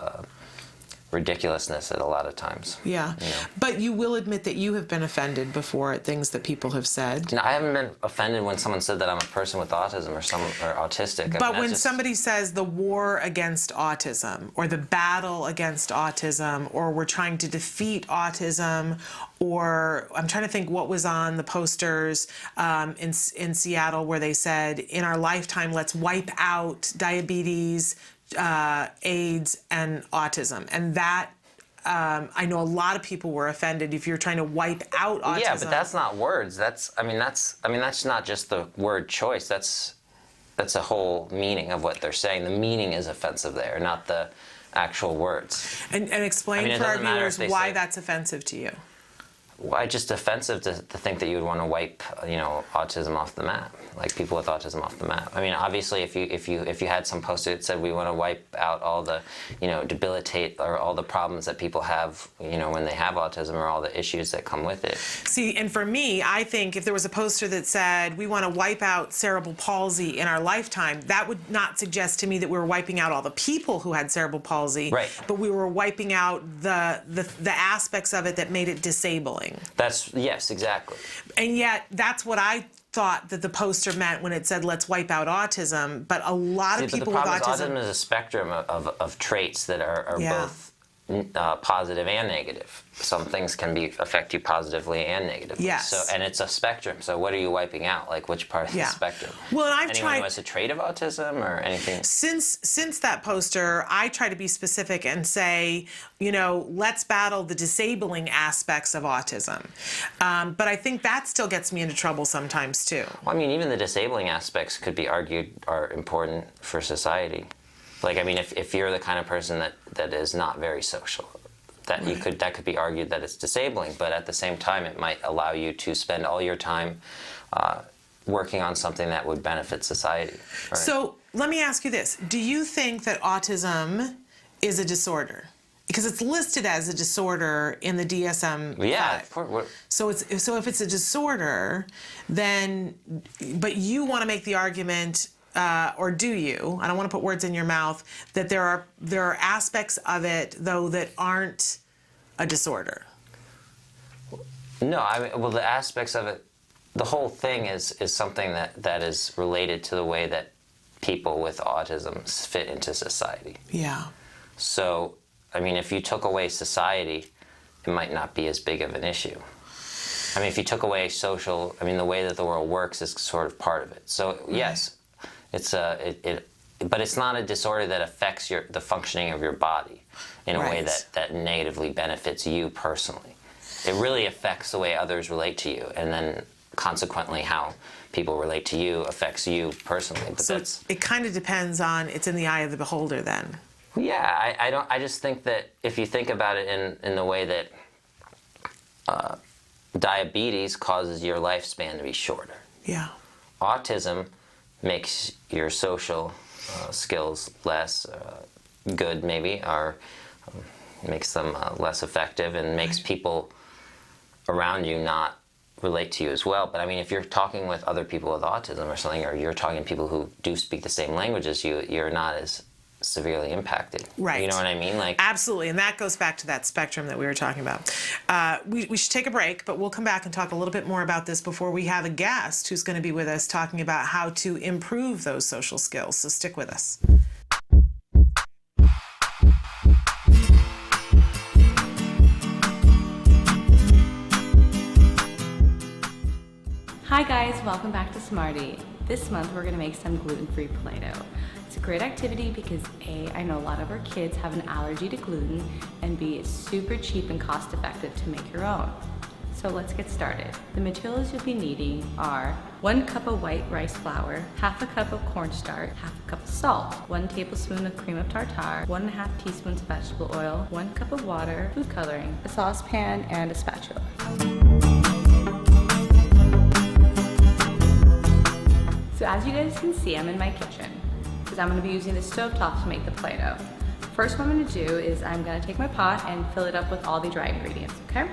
ridiculousness at a lot of times. Yeah. You know? But you will admit that you have been offended before at things that people have said. No, I haven't been offended when someone said that I'm a person with autism or autistic. But when somebody says the war against autism, or the battle against autism, or we're trying to defeat autism, or I'm trying to think what was on the posters in Seattle where they said, in our lifetime, let's wipe out diabetes, AIDS, and autism. And that, I know a lot of people were offended if you're trying to wipe out autism. Yeah, but that's not words. That's not just the word choice. That's a whole meaning of what they're saying. The meaning is offensive there, not the actual words. And explain for our viewers why that's offensive to you. Why just offensive to think that you would want to wipe, autism off the map, like people with autism off the map. I mean, obviously, if you had some poster that said we want to wipe out all the, debilitate or all the problems that people have, when they have autism, or all the issues that come with it. See, and for me, I think if there was a poster that said we want to wipe out cerebral palsy in our lifetime, that would not suggest to me that we were wiping out all the people who had cerebral palsy, right? But we were wiping out the aspects of it that made it disabling. Yes, exactly. And yet, that's what I thought that the poster meant when it said, let's wipe out autism. But a lot of people with autism... is a spectrum of traits that are both positive and negative. Some things can affect you positively and negatively. Yes. So, and it's a spectrum. So what are you wiping out? Like, which part of the spectrum? Well, and I've Anyone who has a trait of autism or anything? Since that poster, I try to be specific and say, let's battle the disabling aspects of autism. But I think that still gets me into trouble sometimes, too. Well, I mean, even the disabling aspects could be argued are important for society. Like, I mean, if you're the kind of person that is not very social, that could be argued that it's disabling, but at the same time, it might allow you to spend all your time working on something that would benefit society. Right? So let me ask you this. Do you think that autism is a disorder? Because it's listed as a disorder in the DSM-5. Yeah, of course. So if it's a disorder, then, but you want to make the argument, or do you? I don't want to put words in your mouth. That there are aspects of it though that aren't a disorder. No, well, the aspects of it, the whole thing is something that is related to the way that people with autism fit into society. Yeah. So, I mean, if you took away society, it might not be as big of an issue. I mean, if you took away the way that the world works is sort of part of it. So, yes. But it's not a disorder that affects the functioning of your body in a way that negatively benefits you personally. It really affects the way others relate to you, and then consequently how people relate to you affects you personally. But so it kind of depends on, it's in the eye of the beholder then. Yeah, I just think that if you think about it in the way that diabetes causes your lifespan to be shorter. Yeah. Autism makes your social skills less good, maybe, or makes them less effective, and makes people around you not relate to you as well. But I mean, if you're talking with other people with autism or something, or you're talking to people who do speak the same language as you, you're not as severely impacted. Right. You know what I mean? Like, absolutely, and that goes back to that spectrum that we were talking about. We should take a break, but we'll come back and talk a little bit more about this before we have a guest who's going to be with us talking about how to improve those social skills. So stick with us. Hi guys, welcome back to Smarty. This month we're gonna make some gluten-free Play-Doh. It's a great activity because A, I know a lot of our kids have an allergy to gluten, and B, it's super cheap and cost effective to make your own. So let's get started. The materials you'll be needing are 1 cup of white rice flour, half a cup of cornstarch, half a cup of salt, 1 tablespoon of cream of tartar, 1.5 teaspoons of vegetable oil, 1 cup of water, food coloring, a saucepan, and a spatula. So as you guys can see, I'm in my kitchen because I'm going to be using the stovetop to make the Play-Doh. First what I'm going to do is I'm going to take my pot and fill it up with all the dry ingredients, okay?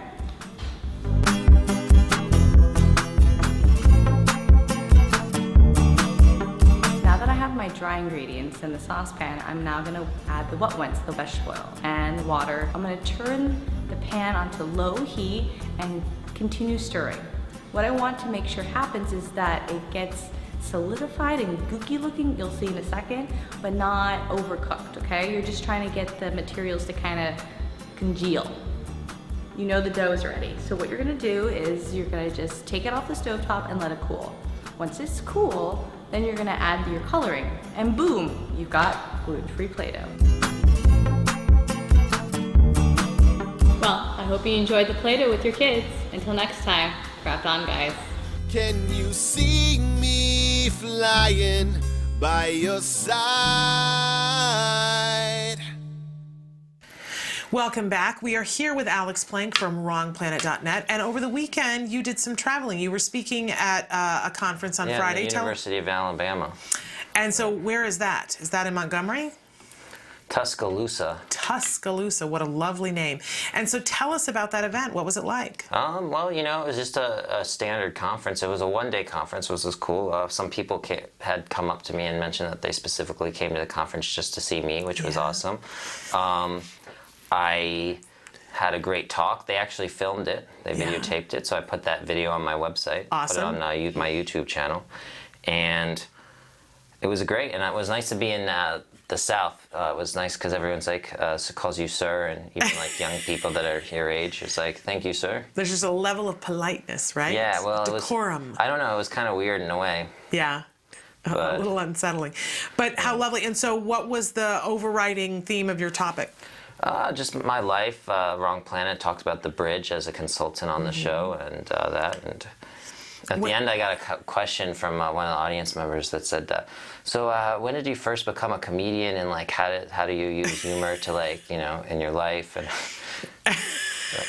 Now that I have my dry ingredients in the saucepan, I'm now going to add the wet ones, the vegetable oil and water. I'm going to turn the pan onto low heat and continue stirring. What I want to make sure happens is that it gets solidified and gooky looking, you'll see in a second, but not overcooked, okay? You're just trying to get the materials to kind of congeal. You know the dough is ready. So what you're gonna do is you're gonna just take it off the stovetop and let it cool. Once it's cool, then you're gonna add your coloring, and boom, you've got gluten-free Play-Doh. Well, I hope you enjoyed the Play-Doh with your kids. Until next time, craft on, guys. Can you see me flying by your side? Welcome back. We are here with Alex Plank from wrongplanet.net, and over the weekend you did some traveling. You were speaking at a conference on Friday. The University of Alabama. And so where is that? Is that in Montgomery? Tuscaloosa. Tuscaloosa, what a lovely name. And so tell us about that event. What was it like? Well, you know, it was just a standard conference. It was a one-day conference, which was cool. Some people had come up to me and mentioned that they specifically came to the conference just to see me, which was awesome. I had a great talk. They actually filmed it. They videotaped it, so I put that video on my website. Awesome. Put it on my YouTube channel. And it was great, and it was nice to be in the South. It was nice because everyone's like calls you sir, and even like young people that are your age, it's like, thank you, sir. There's just a level of politeness, right? Yeah, well, decorum. I don't know, it was kind of weird in a way. Yeah, a little unsettling. But how lovely. And so what was the overriding theme of your topic? Just my life. Wrong Planet talked about the bridge as a consultant on the show, and that. And at the end, I got a question from one of the audience members that said, "So when did you first become a comedian, and like how do you use humor to like in your life and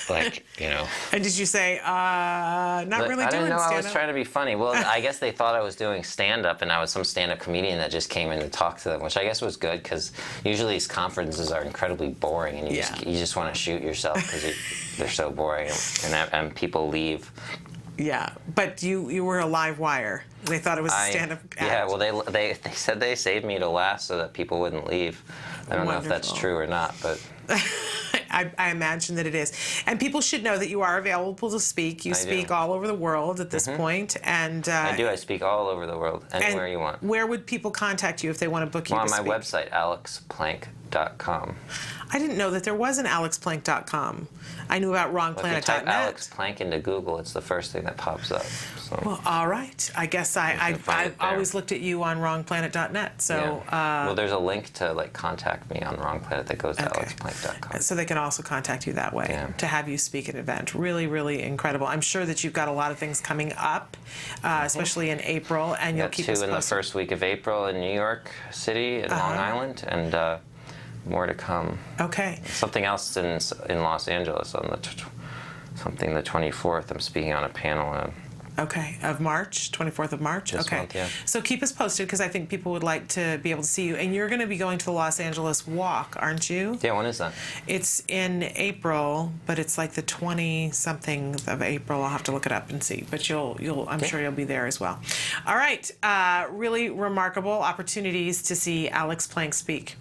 like And did you say not really doing I didn't know stand-up? I was trying to be funny. Well, I guess they thought I was doing stand-up, and I was some stand-up comedian that just came in to talk to them, which I guess was good because usually these conferences are incredibly boring, and you just want to shoot yourself because they're so boring, and people leave. Yeah, but you were a live wire. They thought it was a stand-up act. Yeah, well, they said they saved me to last so that people wouldn't leave. I don't know if that's true or not, but I imagine that it is. And people should know that you are available to speak. You speak all over the world at this point, and I do. I speak all over the world, anywhere you want. Where would people contact you if they want to book you to speak? On my website, alexplank.com. I didn't know that there was an alexplank.com. I knew about wrongplanet.net. If you type Alex Plank into Google, it's the first thing that pops up. So. Well, all right. I guess I always looked at you on wrongplanet.net. So well, there's a link to like contact me on Wrong Planet that goes to alexplank.com. So they can also contact you that way to have you speak at an event. Really, really incredible. I'm sure that you've got a lot of things coming up, especially in April, and you'll keep us posted. 2 in the first week of April in New York City and Long Island, and more to come. Okay. Something else in Los Angeles on the 24th. I'm speaking on a panel Okay, of March, 24th of March? This okay. month, yeah. So keep us posted because I think people would like to be able to see you. And you're going to be going to the Los Angeles Walk, aren't you? Yeah, when is that? It's in April, but it's like the 20-something of April. I'll have to look it up and see. But I'm sure you'll be there as well. All right, really remarkable opportunities to see Alex Plank speak.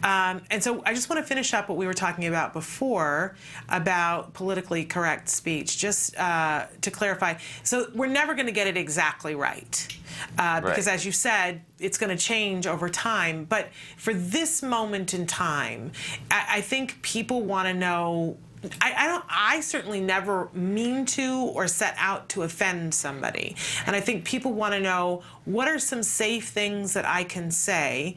And so I just want to finish up what we were talking about before about politically correct speech, just to clarify. So we're never going to get it exactly right. Because as you said, it's going to change over time. But for this moment in time, I think people want to know. I certainly never mean to or set out to offend somebody. And I think people want to know, what are some safe things that I can say?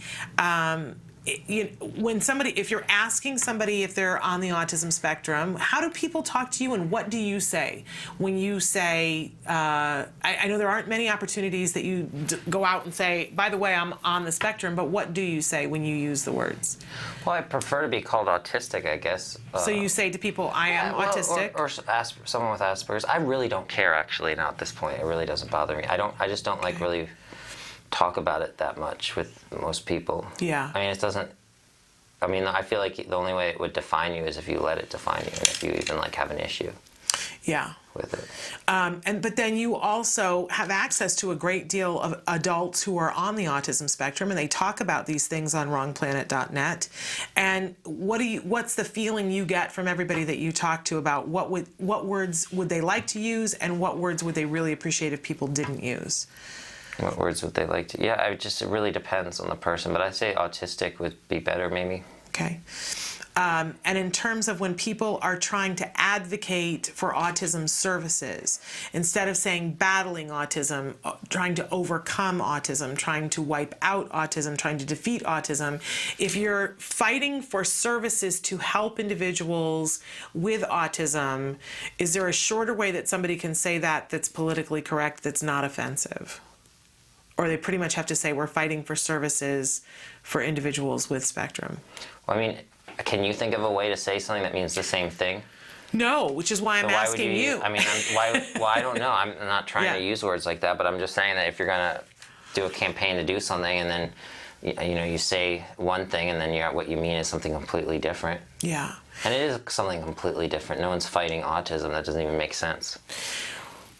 If you're asking somebody if they're on the autism spectrum, how do people talk to you, and what do you say when you say, I know there aren't many opportunities that you go out and say, by the way, I'm on the spectrum, but what do you say when you use the words? Well, I prefer to be called autistic, I guess. So you say to people, I am autistic? Or someone with Asperger's. I really don't care, actually, now at this point. It really doesn't bother me. I just don't like really talk about it that much with most people. Yeah. I mean, it doesn't. I mean, I feel like the only way it would define you is if you let it define you, and if you even have an issue. Yeah. With it. But then you also have access to a great deal of adults who are on the autism spectrum, and they talk about these things on wrongplanet.net. And what's the feeling you get from everybody that you talk to about what words would they like to use, and what words would they really appreciate if people didn't use? What words would they like to? Yeah, it really depends on the person, but I'd say autistic would be better, maybe. Okay. And in terms of when people are trying to advocate for autism services, instead of saying battling autism, trying to overcome autism, trying to wipe out autism, trying to defeat autism, if you're fighting for services to help individuals with autism, is there a shorter way that somebody can say that's politically correct, that's not offensive? Or they pretty much have to say, we're fighting for services for individuals with spectrum? Well, I mean, can you think of a way to say something that means the same thing? No, which is why I'm asking you. I mean, well, I don't know. I'm not trying to use words like that, but I'm just saying that if you're going to do a campaign to do something, and then you say one thing, and then what you mean is something completely different. Yeah. And it is something completely different. No one's fighting autism. That doesn't even make sense.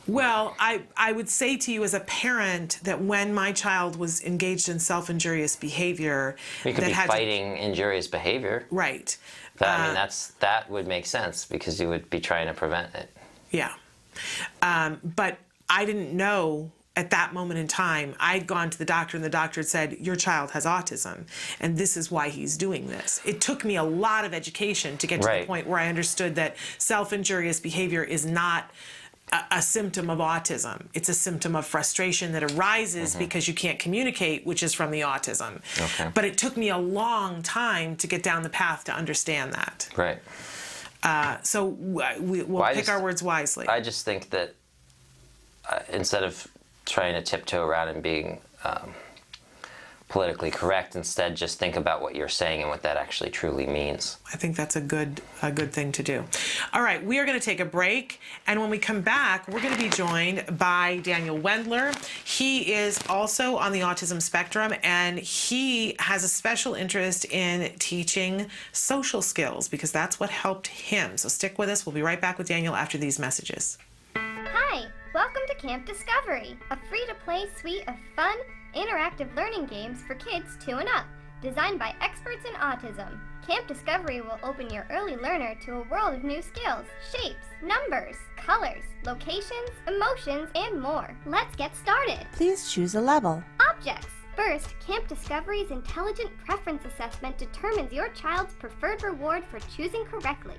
Well, I would say to you as a parent that when my child was engaged in self-injurious behavior... You could be fighting injurious behavior. Right. That would make sense, because you would be trying to prevent it. Yeah. But I didn't know at that moment in time. I'd gone to the doctor, and the doctor had said, your child has autism, and this is why he's doing this. It took me a lot of education to get to the point where I understood that self-injurious behavior is not a symptom of autism. It's a symptom of frustration that arises because you can't communicate, which is from the autism. Okay. But it took me a long time to get down the path to understand that. Right. So we'll pick our words wisely. I just think that instead of trying to tiptoe around and being politically correct, instead just think about what you're saying and what that actually truly means. I think that's a good thing to do. All right, we are going to take a break, and when we come back, we're going to be joined by Daniel Wendler. He is also on the autism spectrum, and he has a special interest in teaching social skills, because that's what helped him. So stick with us. We'll be right back with Daniel after these messages. Hi, welcome to Camp Discovery, a free-to-play suite of fun, interactive learning games for kids 2 and up, designed by experts in autism. Camp Discovery will open your early learner to a world of new skills, shapes, numbers, colors, locations, emotions, and more. Let's get started. Please choose a level. Objects. First, Camp Discovery's Intelligent Preference Assessment determines your child's preferred reward for choosing correctly.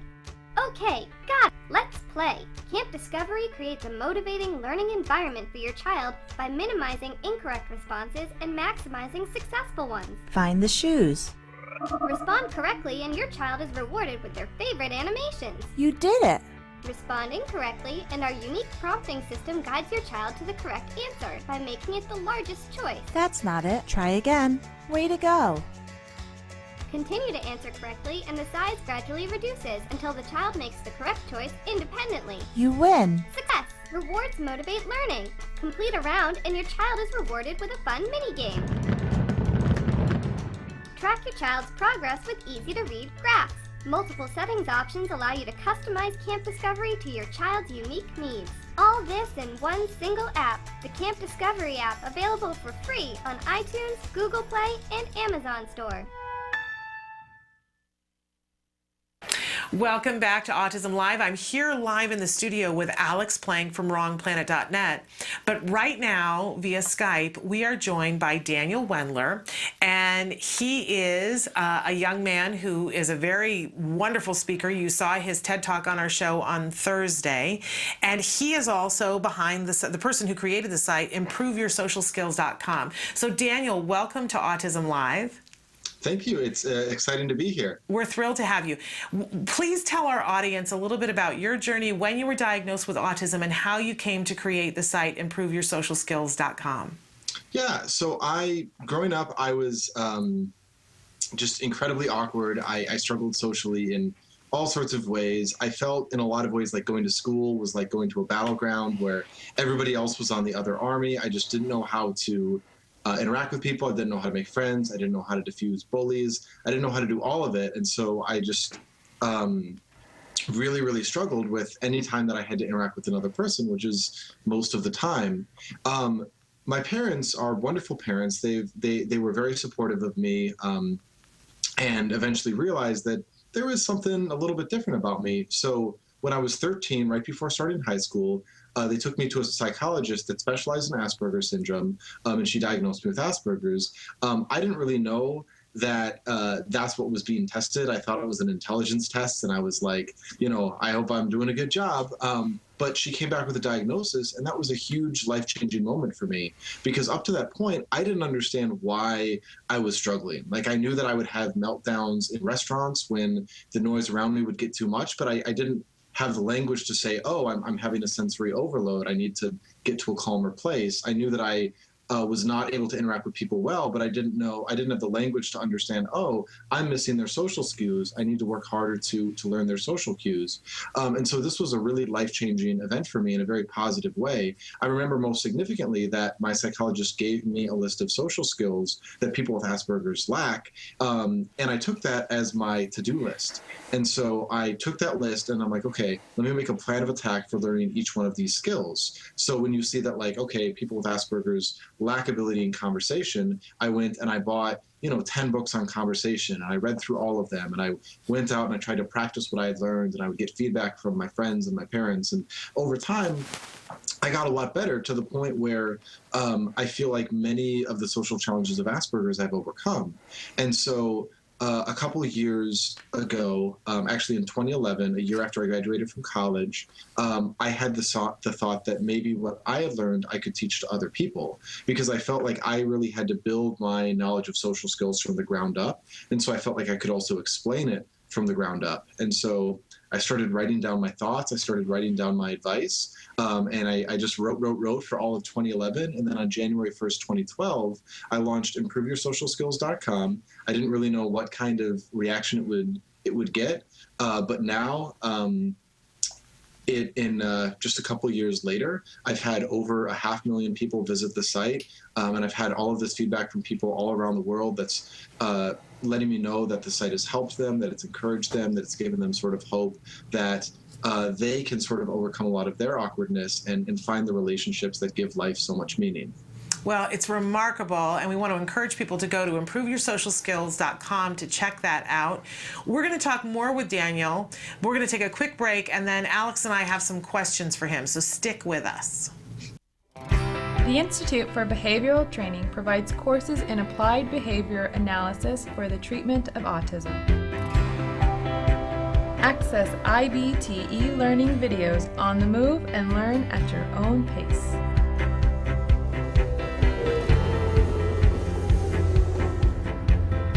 Okay, got it. Let's play. Camp Discovery creates a motivating learning environment for your child by minimizing incorrect responses and maximizing successful ones. Find the shoes. Respond correctly and your child is rewarded with their favorite animations. You did it. Respond incorrectly and our unique prompting system guides your child to the correct answer by making it the largest choice. That's not it. Try again. Way to go. Continue to answer correctly and the size gradually reduces until the child makes the correct choice independently. You win. Success! Rewards motivate learning. Complete a round and your child is rewarded with a fun mini-game. Track your child's progress with easy-to-read graphs. Multiple settings options allow you to customize Camp Discovery to your child's unique needs. All this in one single app, the Camp Discovery app, available for free on iTunes, Google Play, and Amazon Store. Welcome back to Autism Live. I'm here live in the studio with Alex Plank from WrongPlanet.net. But right now, via Skype, we are joined by Daniel Wendler. And he is a young man who is a very wonderful speaker. You saw his TED Talk on our show on Thursday. And he is also behind the person who created the site, ImproveYourSocialSkills.com. So Daniel, welcome to Autism Live. Thank you. It's exciting to be here. We're thrilled to have you. Please tell our audience a little bit about your journey, when you were diagnosed with autism, and how you came to create the site ImproveYourSocialSkills.com. Yeah, so growing up, I was just incredibly awkward. I struggled socially in all sorts of ways. I felt in a lot of ways like going to school was like going to a battleground where everybody else was on the other army. I just didn't know how to interact with people. I didn't know how to make friends. I didn't know how to diffuse bullies. I didn't know how to do all of it. And so I just really, really struggled with any time that I had to interact with another person, which is most of the time. My parents are wonderful parents. They were very supportive of me and eventually realized that there was something a little bit different about me. So when I was 13, right before starting high school, they took me to a psychologist that specialized in Asperger's syndrome, and she diagnosed me with Asperger's. I didn't really know that that's what was being tested. I thought it was an intelligence test, and I was like, I hope I'm doing a good job. But she came back with a diagnosis, and that was a huge life-changing moment for me, because up to that point, I didn't understand why I was struggling. Like, I knew that I would have meltdowns in restaurants when the noise around me would get too much, but I didn't have the language to say, oh, I'm having a sensory overload. I need to get to a calmer place. I knew that I was not able to interact with people well, but I didn't have the language to understand, oh, I'm missing their social cues. I need to work harder to learn their social cues. And so this was a really life-changing event for me in a very positive way. I remember most significantly that my psychologist gave me a list of social skills that people with Asperger's lack. And I took that as my to-do list. And so I took that list and I'm like, okay, let me make a plan of attack for learning each one of these skills. So when you see that, like, okay, people with Asperger's lack ability in conversation, I went and I bought 10 books on conversation, and I read through all of them, and I went out and I tried to practice what I had learned, and I would get feedback from my friends and my parents, and over time I got a lot better, to the point where I feel like many of the social challenges of Asperger's I've overcome. And so a couple of years ago, actually in 2011, a year after I graduated from college, I had the thought that maybe what I had learned I could teach to other people, because I felt like I really had to build my knowledge of social skills from the ground up. And so I felt like I could also explain it from the ground up. And so I started writing down my thoughts. I started writing down my advice. And I just wrote for all of 2011. And then on January 1st, 2012, I launched ImproveYourSocialSkills.com. I didn't really know what kind of reaction it would get. But now, just a couple years later, I've had over 500,000 people visit the site. And I've had all of this feedback from people all around the world that's letting me know that the site has helped them, that it's encouraged them, that it's given them sort of hope that they can sort of overcome a lot of their awkwardness and find the relationships that give life so much meaning. Well, it's remarkable, and we want to encourage people to go to ImproveYourSocialSkills.com to check that out. We're going to talk more with Daniel. We're going to take a quick break, and then Alex and I have some questions for him, so stick with us. The Institute for Behavioral Training provides courses in applied behavior analysis for the treatment of autism. Access IBT e-learning videos on the move and learn at your own pace.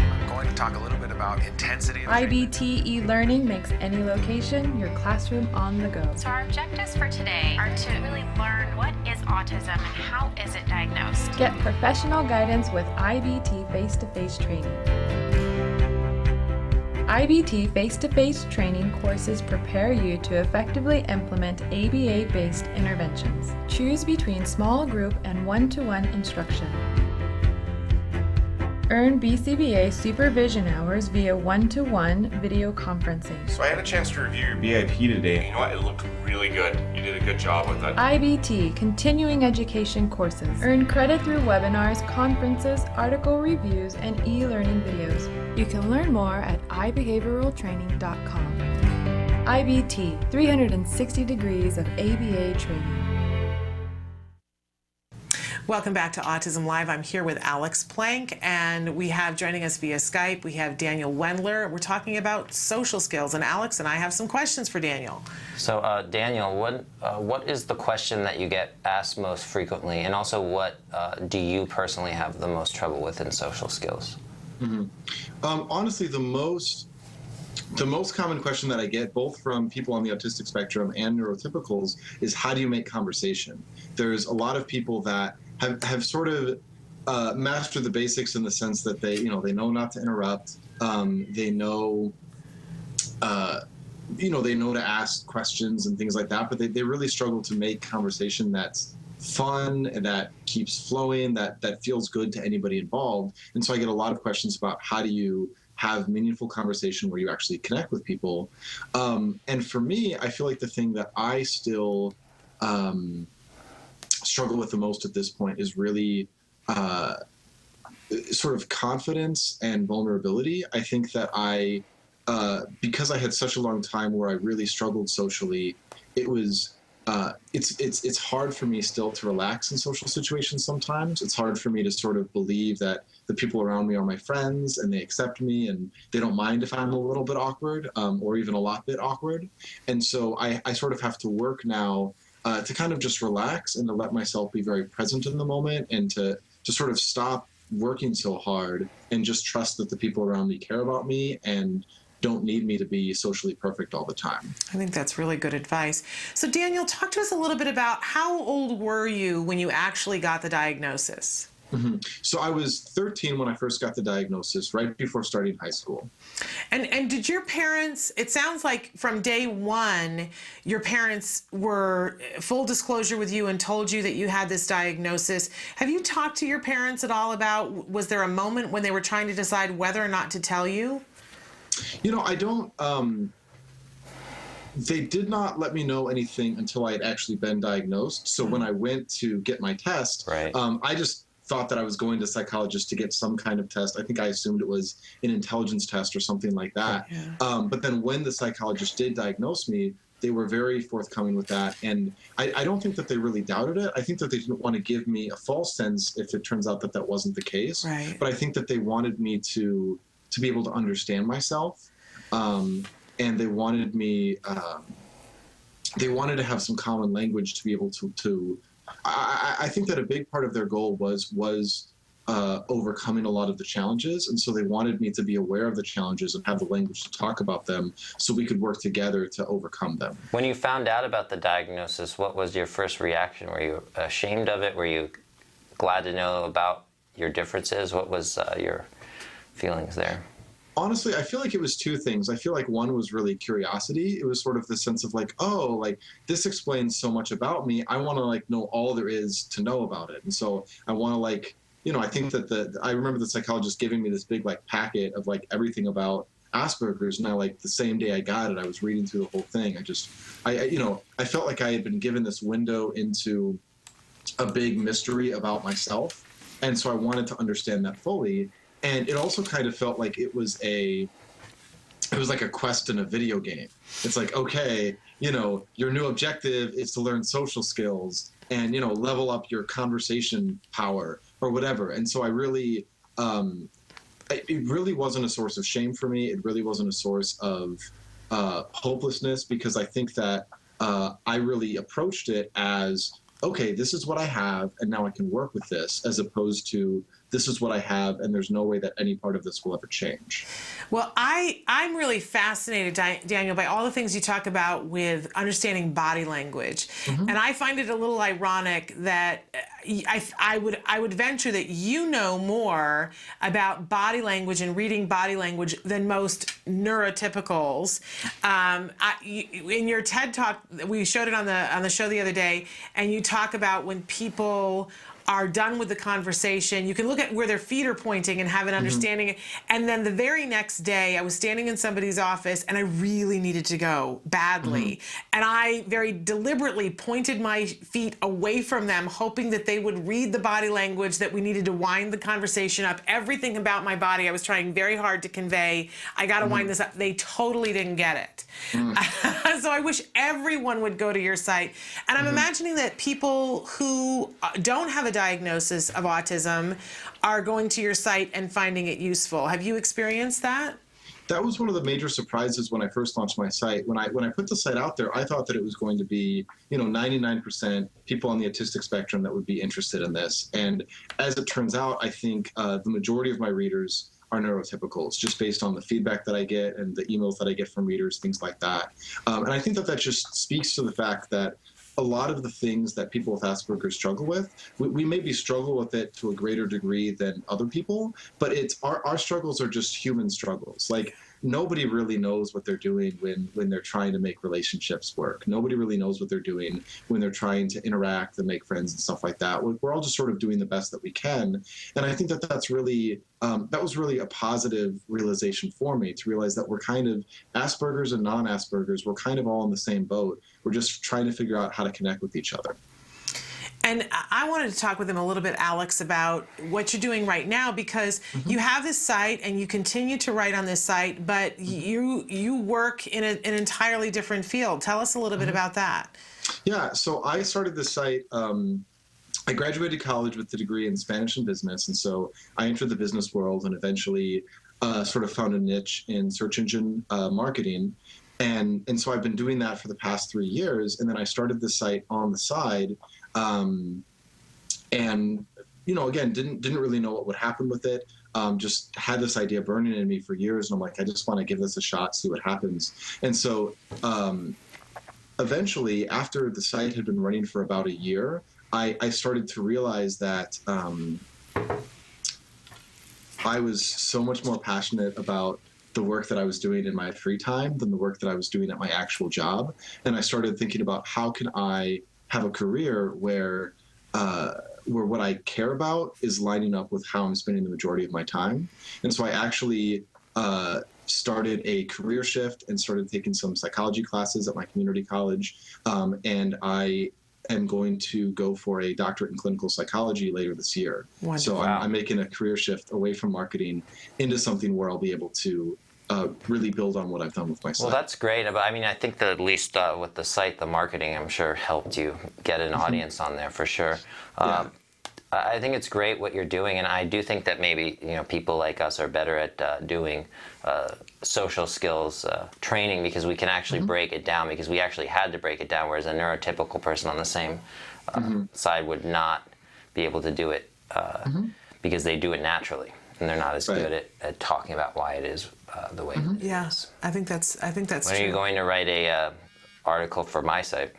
I'm going to talk a little bit about intensity. IBT e-learning makes any location your classroom on the go. So our objectives for today are to really learn what is autism and how is it diagnosed. Get professional guidance with IBT face-to-face training. IBT face-to-face training courses prepare you to effectively implement ABA-based interventions. Choose between small group and one-to-one instruction. Earn BCBA supervision hours via one-to-one video conferencing. So I had a chance to review your BIP today. You know what? It looked really good. You did a good job with it. IBT continuing education courses. Earn credit through webinars, conferences, article reviews, and e-learning videos. You can learn more at ibehavioraltraining.com. IBT, 360 degrees of ABA training. Welcome back to Autism Live. I'm here with Alex Plank, and we have joining us via Skype, we have Daniel Wendler. We're talking about social skills, and Alex and I have some questions for Daniel. So, Daniel, what is the question that you get asked most frequently, and also what do you personally have the most trouble with in social skills? Mm-hmm. Honestly, the most common question that I get, both from people on the autistic spectrum and neurotypicals, is how do you make conversation? There's a lot of people that have sort of mastered the basics in the sense that they know not to interrupt. They know to ask questions and things like that, but they really struggle to make conversation that's fun and that keeps flowing, that feels good to anybody involved. And so I get a lot of questions about how do you have meaningful conversation where you actually connect with people. And for me, I feel like the thing that I still struggle with the most at this point is really sort of confidence and vulnerability. I think that because I had such a long time where I really struggled socially, it's hard for me still to relax in social situations sometimes. It's hard for me to sort of believe that the people around me are my friends and they accept me and they don't mind if I'm a little bit awkward or even a lot bit awkward. And so I sort of have to work now to kind of just relax and to let myself be very present in the moment and to sort of stop working so hard and just trust that the people around me care about me and don't need me to be socially perfect all the time. I think that's really good advice. So Daniel, talk to us a little bit about how old were you when you actually got the diagnosis? Mm-hmm. So I was 13 when I first got the diagnosis, right before starting high school. And did your parents, it sounds like from day one, your parents were full disclosure with you and told you that you had this diagnosis. Have you talked to your parents at all about, was there a moment when they were trying to decide whether or not to tell you? I don't, they did not let me know anything until I had actually been diagnosed. So when I went to get my test, I just thought that I was going to a psychologist to get some kind of test. I think I assumed it was an intelligence test or something like that. Yeah. But then when the psychologist did diagnose me, they were very forthcoming with that. And I don't think that they really doubted it. I think that they didn't want to give me a false sense if it turns out that that wasn't the case. Right. But I think that they wanted me to be able to understand myself. And they wanted me, they wanted to have some common language to be able to I think that a big part of their goal was overcoming a lot of the challenges. And so they wanted me to be aware of the challenges and have the language to talk about them so we could work together to overcome them. When you found out about the diagnosis, what was your first reaction? Were you ashamed of it? Were you glad to know about your differences? What was your feelings there? Honestly, I feel like it was two things. I feel like one was really curiosity. It was sort of the sense of like, oh, like this explains so much about me. I want to like know all there is to know about it. And so I want to like, I think that I remember the psychologist giving me this big like packet of like everything about Asperger's. And I like the same day I got it, I was reading through the whole thing. I felt like I had been given this window into a big mystery about myself. And so I wanted to understand that fully. And it also kind of felt like it was like a quest in a video game. It's like, okay, your new objective is to learn social skills and, level up your conversation power or whatever. And so I really, it really wasn't a source of shame for me. It really wasn't a source of hopelessness, because I think that I really approached it as, okay, this is what I have, and now I can work with this, as opposed to this is what I have, and there's no way that any part of this will ever change. Well, I'm really fascinated, Daniel, by all the things you talk about with understanding body language. And I find it a little ironic that I would venture that you know more about body language and reading body language than most neurotypicals. In your TED Talk, we showed it on the show the other day, and you talk about when people are done with the conversation, you can look at where their feet are pointing and have an understanding. And then the very next day, I was standing in somebody's office and I really needed to go badly. And I very deliberately pointed my feet away from them, hoping that they would read the body language, that we needed to wind the conversation up. Everything about my body, I was trying very hard to convey. I got to wind this up. They totally didn't get it. So I wish everyone would go to your site. And I'm imagining that people who don't have a diagnosis of autism are going to your site and finding it useful. Have you experienced that? That was one of the major surprises when I first launched my site. When I put the site out there, I thought that it was going to be, 99% people on the autistic spectrum that would be interested in this. And as it turns out, I think the majority of my readers are neurotypicals, just based on the feedback that I get and the emails that I get from readers, things like that. And I think that just speaks to the fact that a lot of the things that people with Asperger's struggle with, we maybe struggle with it to a greater degree than other people, but it's our struggles are just human struggles. Like, nobody really knows what they're doing when they're trying to make relationships work. Nobody really knows what they're doing when they're trying to interact and make friends and stuff like that. We're all just sort of doing the best that we can. And I think that that's really, that was really a positive realization for me, to realize that we're kind of, Asperger's and non-Asperger's, we're kind of all in the same boat. We're just trying to figure out how to connect with each other. And I wanted to talk with him a little bit, Alex, about what you're doing right now, because you have this site and you continue to write on this site, but you work in an entirely different field. Tell us a little bit about that. Yeah, so I started this site. I graduated college with a degree in Spanish and business, and so I entered the business world and eventually sort of found a niche in search engine marketing. And so I've been doing that for the past 3 years, and then I started this site on the side. And, again, didn't really know what would happen with it. Just had this idea burning in me for years. And I'm like, I just want to give this a shot, see what happens. And so eventually, after the site had been running for about a year, I started to realize that I was so much more passionate about the work that I was doing in my free time than the work that I was doing at my actual job. And I started thinking about, how can I have a career where what I care about is lining up with how I'm spending the majority of my time. And so I actually started a career shift and started taking some psychology classes at my community college. And I am going to go for a doctorate in clinical psychology later this year. Wonderful. So I'm making a career shift away from marketing into something where I'll be able to really build on what I've done with my site. Well, that's great. But I mean, I think that at least with the site, the marketing, I'm sure, helped you get an audience on there for sure. I think it's great what you're doing, and I do think that maybe people like us are better at doing social skills training, because we can actually break it down, because we actually had to break it down, whereas a neurotypical person on the same side would not be able to do it because they do it naturally, and they're not as good at talking about why it is the way it is. I think that's When true. are you going to write a article for my site?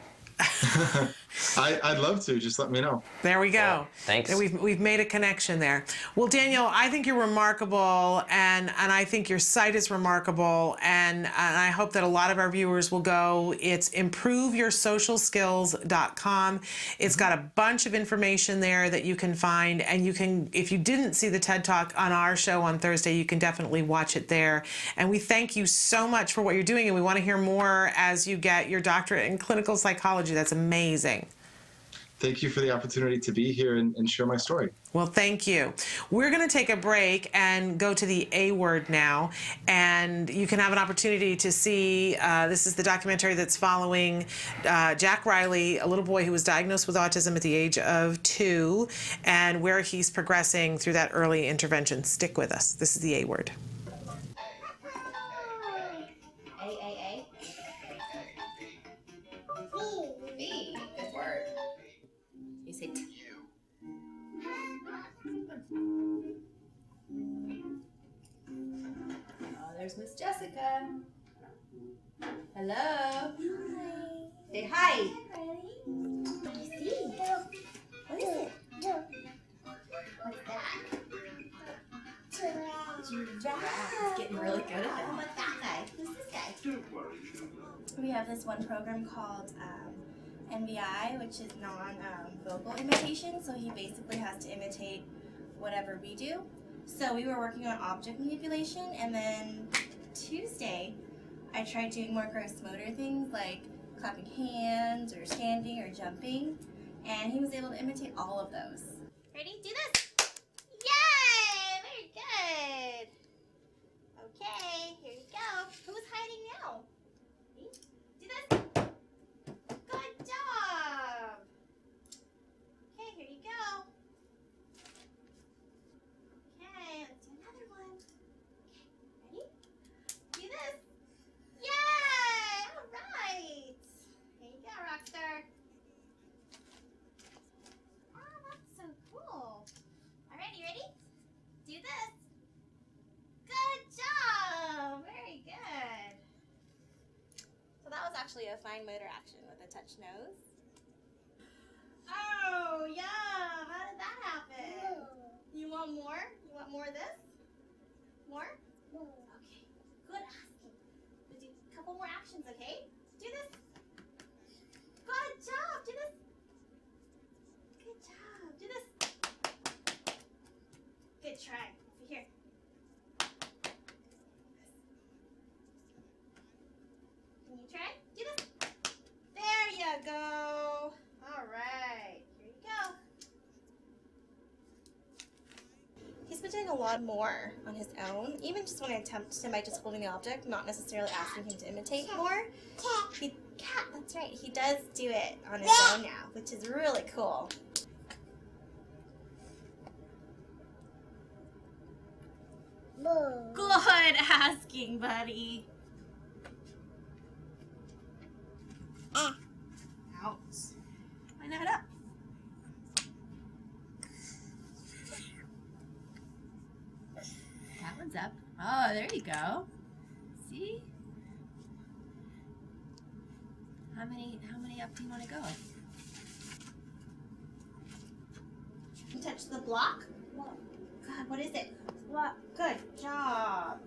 I'd love to. Just let me know. There we go. Yeah, thanks. We've made a connection there. Well, Daniel, I think you're remarkable, and I think your site is remarkable, and I hope that a lot of our viewers will go. It's improveyoursocialskills.com. It's got a bunch of information there that you can find, and you can, if you didn't see the TED Talk on our show on Thursday, you can definitely watch it there. And we thank you so much for what you're doing, and we want to hear more as you get your doctorate in clinical psychology. That's amazing. Thank you for the opportunity to be here and share my story. Well, thank you. We're going to take a break and go to the A word now, and you can have an opportunity to see, this is the documentary that's following Jack Riley, a little boy who was diagnosed with autism at the age of 2, and where he's progressing through that early intervention. Stick with us. This is the A word. A. B. Good word. You say T. There's Miss Jessica. Hello. Hi. Say hi. Ready? What do you see? What is it? What's that? Giraffe. He's getting really good at that. What's that guy? Who's this guy? We have this one program called NVI, which is non-vocal imitation. So he basically has to imitate whatever we do. So we were working on object manipulation, and then Tuesday, I tried doing more gross motor things like clapping hands or standing or jumping, and he was able to imitate all of those. Ready? Do this. Yay! Very good. Okay, here you go. Who's hiding now? Me? Do this. Good job. Okay, here you go. Okay, let's do another one. Okay, ready? Do this. Yay! All right. Here you go, Rockstar. Oh, that's so cool. All right, you ready? Do this. Good job. Very good. So that was actually a fine motor action with a touch nose. Oh, yeah. How did that happen? You want more? You want more of this? More? Okay. Good asking. We'll do a couple more actions, okay? Do this. Good job. Do this. Good job. Do this. Good try. Over here. Can you try? Do this. There you go. All right. Here you go. He's been doing a lot more on his own, even just when I attempt him by just holding the object, not necessarily asking him to imitate more. Cat, that's right. He does do it on his own now, which is really cool. Good asking, buddy. Ouch. Line that up. That one's up. Oh, there you go. See? How many up do you want to go? Touch the block. God, what is it? Block. Good job.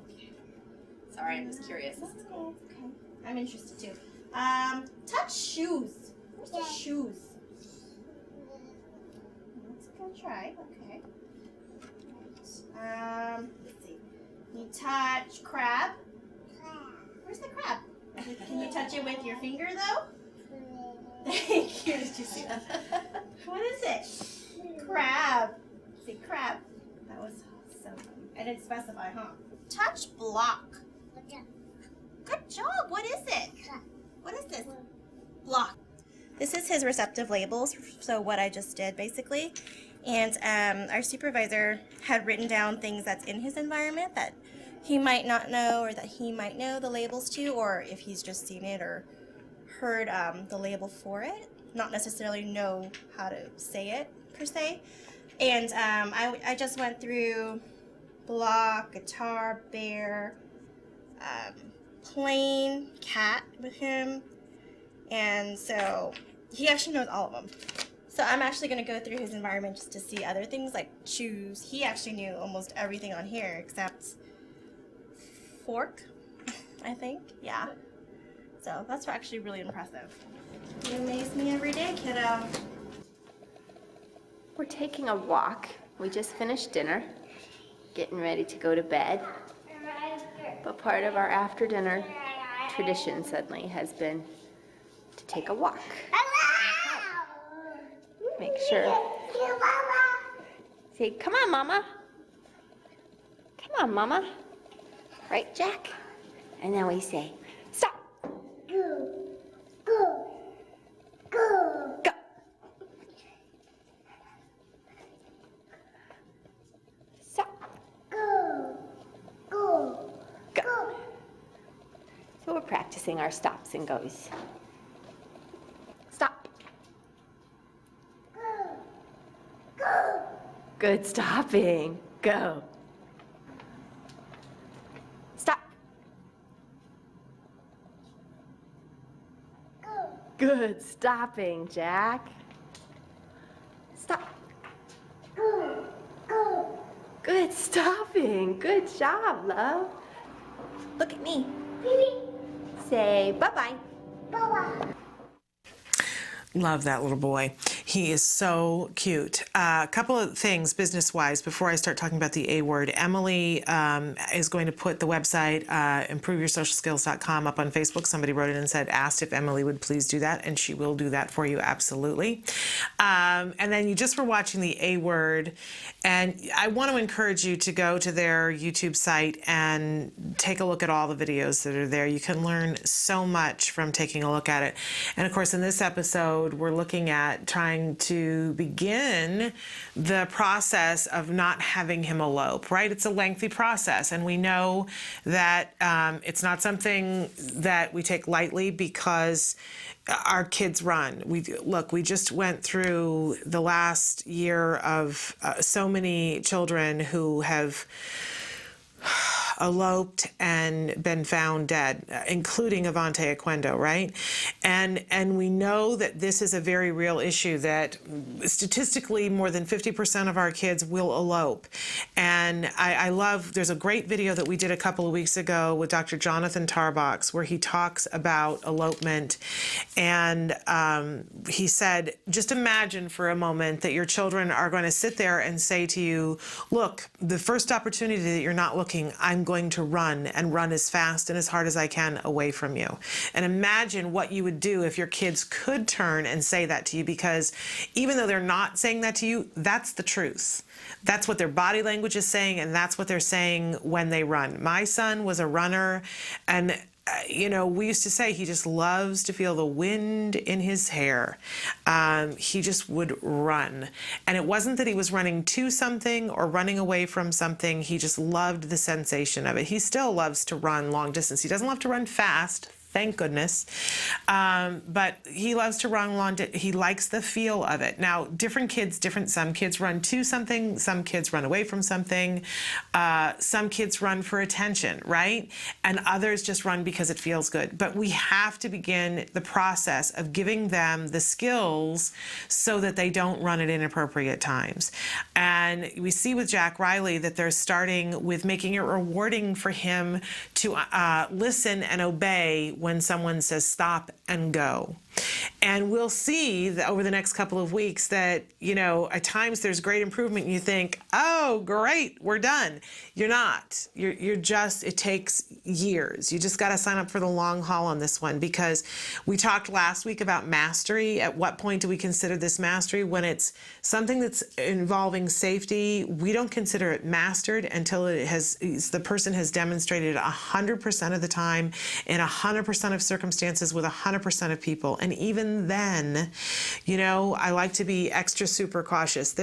Sorry, I'm just curious. This is cool. Okay. I'm interested too. Touch shoes. Where's the shoes? That's a good try. Okay. Let's see. You touch crab. Where's the crab? Can you touch it with your finger though? Thank you. Did you see that? What is it? Crab. See, crab. That was so funny. I didn't specify, huh? Touch block. Good job. What is it? What is this? Block. This is his receptive labels, so what I just did basically. And our supervisor had written down things that's in his environment that he might not know or that he might know the labels to, or if he's just seen it or heard the label for it, not necessarily know how to say it per se. And I just went through block, guitar, bear, plane, cat with him, and so he actually knows all of them. So I'm actually going to go through his environment just to see other things like shoes. He actually knew almost everything on here except fork, I think. Yeah. So that's actually really impressive. You amaze me every day, kiddo. We're taking a walk. We just finished dinner, getting ready to go to bed. But part of our after dinner tradition suddenly has been to take a walk. Make sure. Say, come on, Mama. Come on, Mama. Right, Jack? And then we say, stop. Go. Go. Go. Go. Stop. Go. Go. Go. So we're practicing our stops and goes. Stop. Go. Good stopping. Go. Stop. Good stopping, Jack. Stop. Good stopping. Good job, love. Look at me. Say bye-bye. Bye-bye. Love that little boy. He is so cute. A couple of things business-wise before I start talking about the A word. Emily is going to put the website improveyoursocialskills.com up on Facebook. Somebody wrote in and asked if Emily would please do that, and she will do that for you, absolutely. And then you just were watching the A word, and I want to encourage you to go to their YouTube site and take a look at all the videos that are there. You can learn so much from taking a look at it. And of course, in this episode, we're looking at trying to begin the process of not having him elope, right? It's a lengthy process, and we know that it's not something that we take lightly because our kids run. We just went through the last year of so many children who have eloped and been found dead, including Avante Aquendo, right? And we know that this is a very real issue, that statistically more than 50% of our kids will elope. And I love, there's a great video that we did a couple of weeks ago with Dr. Jonathan Tarbox where he talks about elopement. And he said, just imagine for a moment that your children are going to sit there and say to you, look, the first opportunity that you're not looking, I'm going to run and run as fast and as hard as I can away from you. And imagine what you would do if your kids could turn and say that to you, because even though they're not saying that to you, that's the truth. That's what their body language is saying, and that's what they're saying when they run. My son was a runner, and we used to say he just loves to feel the wind in his hair. He just would run. And it wasn't that he was running to something or running away from something. He just loved the sensation of it. He still loves to run long distance. He doesn't love to run fast, thank goodness. But he loves to run long. He likes the feel of it. Now, different kids, some kids run to something, some kids run away from something, some kids run for attention, right? And others just run because it feels good. But we have to begin the process of giving them the skills so that they don't run at inappropriate times. And we see with Jack Riley that they're starting with making it rewarding for him to listen and obey when someone says stop and go. And we'll see that over the next couple of weeks that, at times there's great improvement and you think, oh, great, we're done. You're not. You're just, it takes years. You just got to sign up for the long haul on this one, because we talked last week about mastery. At what point do we consider this mastery? When it's something that's involving safety, we don't consider it mastered until the person has demonstrated 100% of the time in 100% of circumstances with 100% of people. And even then, I like to be extra super cautious.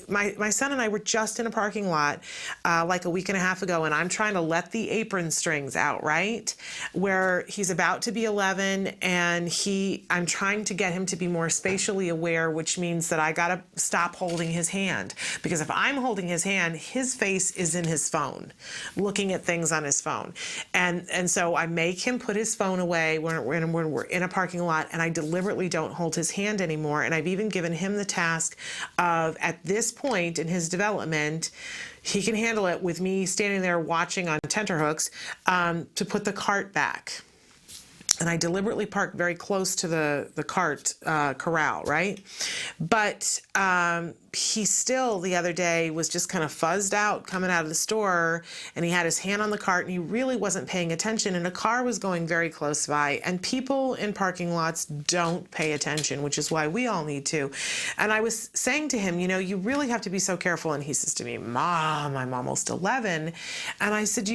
My son and I were just in a parking lot like a week and a half ago, and I'm trying to let the apron strings out, right? Where he's about to be 11, and I'm trying to get him to be more spatially aware, which means that I got to stop holding his hand. Because if I'm holding his hand, his face is in his phone, looking at things on his phone. And so I make him put his phone away when we're in a parking lot, and I deliberately don't hold his hand anymore. And I've even given him the task of, at this point in his development, he can handle it with me standing there watching on tenterhooks, to put the cart back. And I deliberately parked very close to the cart corral, right? But he still, the other day, was just kind of fuzzed out coming out of the store, and he had his hand on the cart, and he really wasn't paying attention, and a car was going very close by. And people in parking lots don't pay attention, which is why we all need to. And I was saying to him, you really have to be so careful. And he says to me, Mom, I'm almost 11. And I said,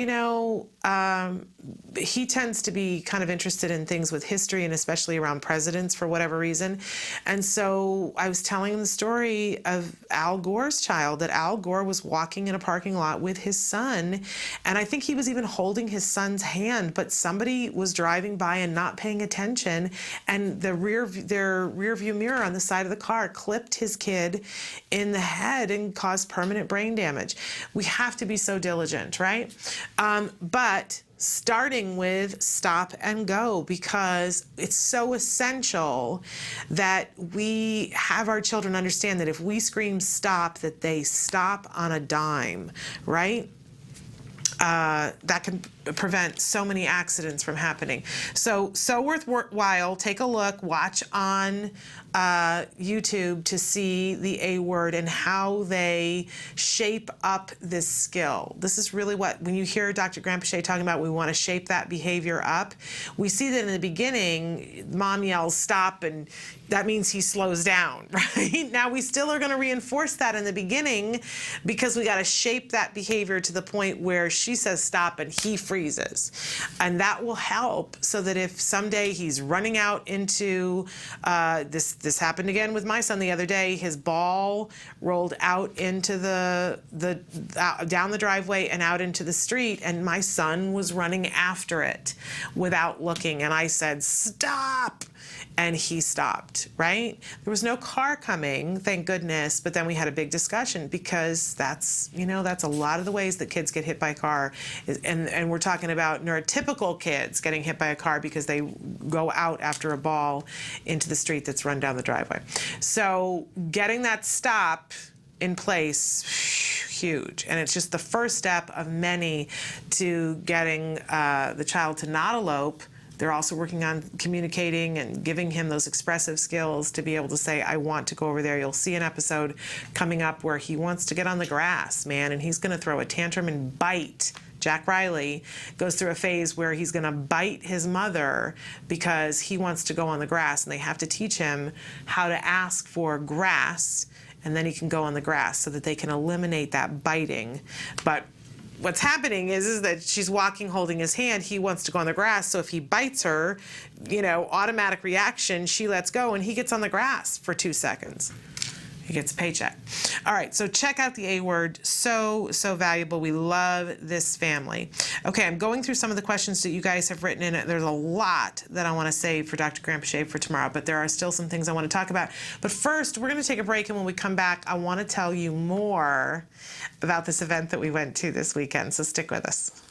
he tends to be kind of interested in things with history, and especially around presidents for whatever reason. And so I was telling him the story of Al Gore's child, that Al Gore was walking in a parking lot with his son, and I think he was even holding his son's hand, but somebody was driving by and not paying attention, and their rear view mirror on the side of the car clipped his kid in the head and caused permanent brain damage. We have to be so diligent, right? But starting with stop and go, because it's so essential that we have our children understand that if we scream stop, that they stop on a dime, right? That can prevent so many accidents from happening. So worthwhile, take a look, watch on YouTube to see the A word and how they shape up this skill. This is really what, when you hear Dr. Granpeche talking about we want to shape that behavior up, we see that in the beginning, mom yells stop, and that means he slows down, right? Now we still are going to reinforce that in the beginning because we got to shape that behavior to the point where she says stop and he freezes. And that will help so that if someday he's running out into, this happened again with my son the other day, his ball rolled out into down the driveway and out into the street, and my son was running after it without looking, and I said, stop! And he stopped, right? There was no car coming, thank goodness, but then we had a big discussion because that's a lot of the ways that kids get hit by a car. And we're talking about neurotypical kids getting hit by a car because they go out after a ball into the street that's run down the driveway. So getting that stop in place, huge. And it's just the first step of many to getting the child to not elope. They're also working on communicating and giving him those expressive skills to be able to say, I want to go over there. You'll see an episode coming up where he wants to get on the grass, man, and he's going to throw a tantrum and bite. Jack Riley goes through a phase where he's going to bite his mother because he wants to go on the grass, and they have to teach him how to ask for grass, and then he can go on the grass so that they can eliminate that biting. But what's happening is that she's walking holding his hand. He wants to go on the grass, so if he bites her, automatic reaction, she lets go, and he gets on the grass for 2 seconds. He gets a paycheck. All right, so check out the A word. So valuable. We love this family. Okay, I'm going through some of the questions that you guys have written in. There's a lot that I want to save for Dr. Granpeche for tomorrow, but there are still some things I want to talk about. But first, we're going to take a break, and when we come back, I want to tell you more about this event that we went to this weekend, so stick with us.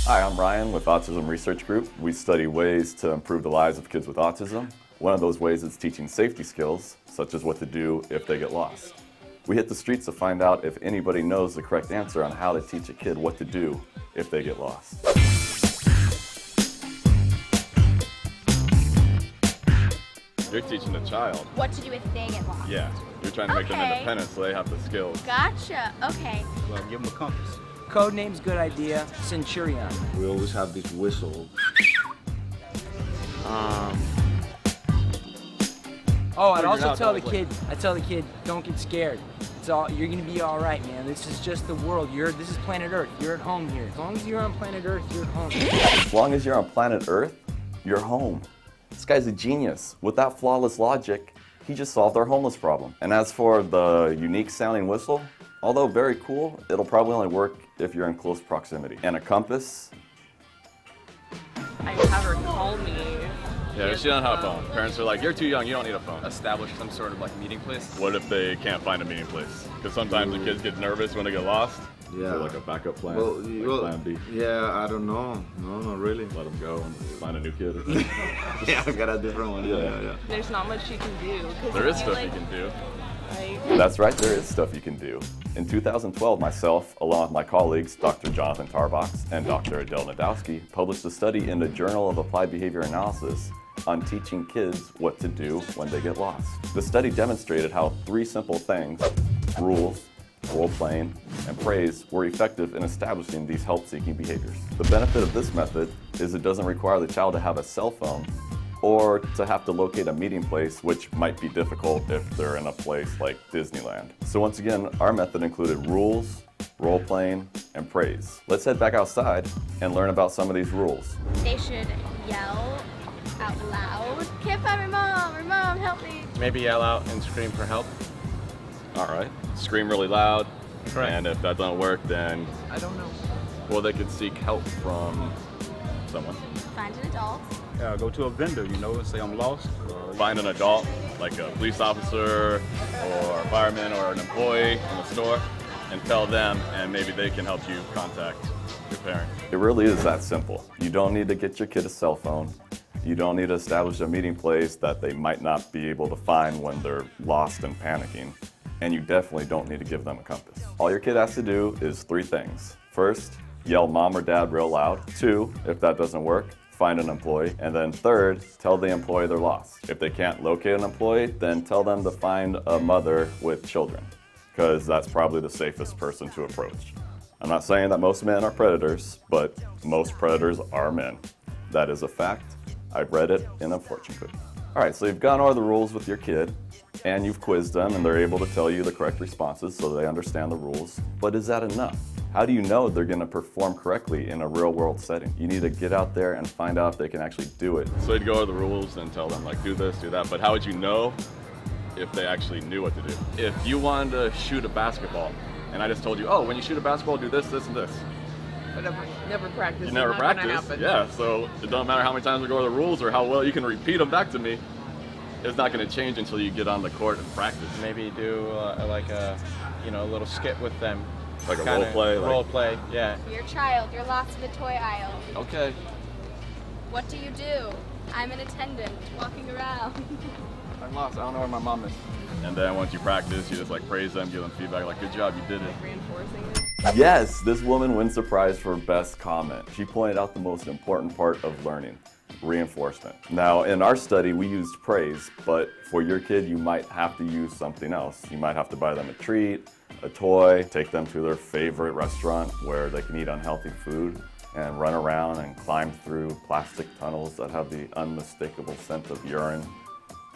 Hi, I'm Ryan with Autism Research Group. We study ways to improve the lives of kids with autism. One of those ways is teaching safety skills, such as what to do if they get lost. We hit the streets to find out if anybody knows the correct answer on how to teach a kid what to do if they get lost. You're teaching the child what to do if they get lost. Yeah, you're trying to make them independent so they have the skills. Gotcha. Okay. Well, give them a compass. Code name's good idea. Centurion. We always have this whistle. I'd also tell the kid, don't get scared. You're gonna be all right, man. This is just the world. This is planet Earth. You're at home here. As long as you're on planet Earth, you're at home. As long as you're on planet Earth, you're home. This guy's a genius. With that flawless logic, he just solved our homeless problem. And as for the unique sounding whistle, although very cool, it'll probably only work if you're in close proximity. And a compass? I have her call me. Yeah, she doesn't have a phone. Parents are like, you're too young, you don't need a phone. Establish some sort of meeting place. What if they can't find a meeting place? Because sometimes the kids get nervous when they get lost. Yeah. So like a backup plan, plan B. Yeah, I don't know. No, not really. Let them go and find a new kid or something. Yeah, I got a different one. Yeah. There's not much you can do. There is stuff you can do. That's right, there is stuff you can do. In 2012, myself, along with my colleagues, Dr. Jonathan Tarbox and Dr. Adele Nadowski, published a study in the Journal of Applied Behavior Analysis on teaching kids what to do when they get lost. The study demonstrated how 3 simple things, rules, role-playing, and praise, were effective in establishing these help-seeking behaviors. The benefit of this method is it doesn't require the child to have a cell phone or to have to locate a meeting place, which might be difficult if they're in a place like Disneyland. So once again, our method included rules, role-playing, and praise. Let's head back outside and learn about some of these rules. They should yell out loud. Can't find my mom, help me. Maybe yell out and scream for help. All right, scream really loud. Correct. And if that doesn't work, then? I don't know. Well, they could seek help from someone. Find an adult. Yeah, go to a vendor, and say I'm lost. Find an adult, like a police officer or a fireman or an employee in the store. and tell them, and maybe they can help you contact your parent. It really is that simple. You don't need to get your kid a cell phone. You don't need to establish a meeting place that they might not be able to find when they're lost and panicking. And you definitely don't need to give them a compass. All your kid has to do is 3 things. First, yell mom or dad real loud. 2, if that doesn't work, find an employee. And then 3rd, tell the employee they're lost. If they can't locate an employee, then tell them to find a mother with children, because that's probably the safest person to approach. I'm not saying that most men are predators, but most predators are men. That is a fact. I've read it in a fortune cookie. All right, so you've gone over the rules with your kid, and you've quizzed them, and they're able to tell you the correct responses so they understand the rules. But is that enough? How do you know they're going to perform correctly in a real-world setting? You need to get out there and find out if they can actually do it. So you'd go over the rules and tell them, like, do this, do that, but how would you know if they actually knew what to do? If you wanted to shoot a basketball, and I just told you, oh, when you shoot a basketball, do this, this, and this. But never practice. You never practice, yeah, so it don't matter how many times we go over the rules or how well you can repeat them back to me. It's not going to change until you get on the court and practice. Maybe do like a, a little skit with them. Like a role play? Role play, yeah. Your child, you're lost in the toy aisle. Okay. What do you do? I'm an attendant, walking around. I'm lost, I don't know where my mom is. And then once you practice, you just like praise them, give them feedback, like, good job, you did it. Reinforcing it. Yes, this woman wins the prize for best comment. She pointed out the most important part of learning, reinforcement. Now, in our study, we used praise, but for your kid, you might have to use something else. You might have to buy them a treat, a toy, take them to their favorite restaurant where they can eat unhealthy food and run around and climb through plastic tunnels that have the unmistakable scent of urine,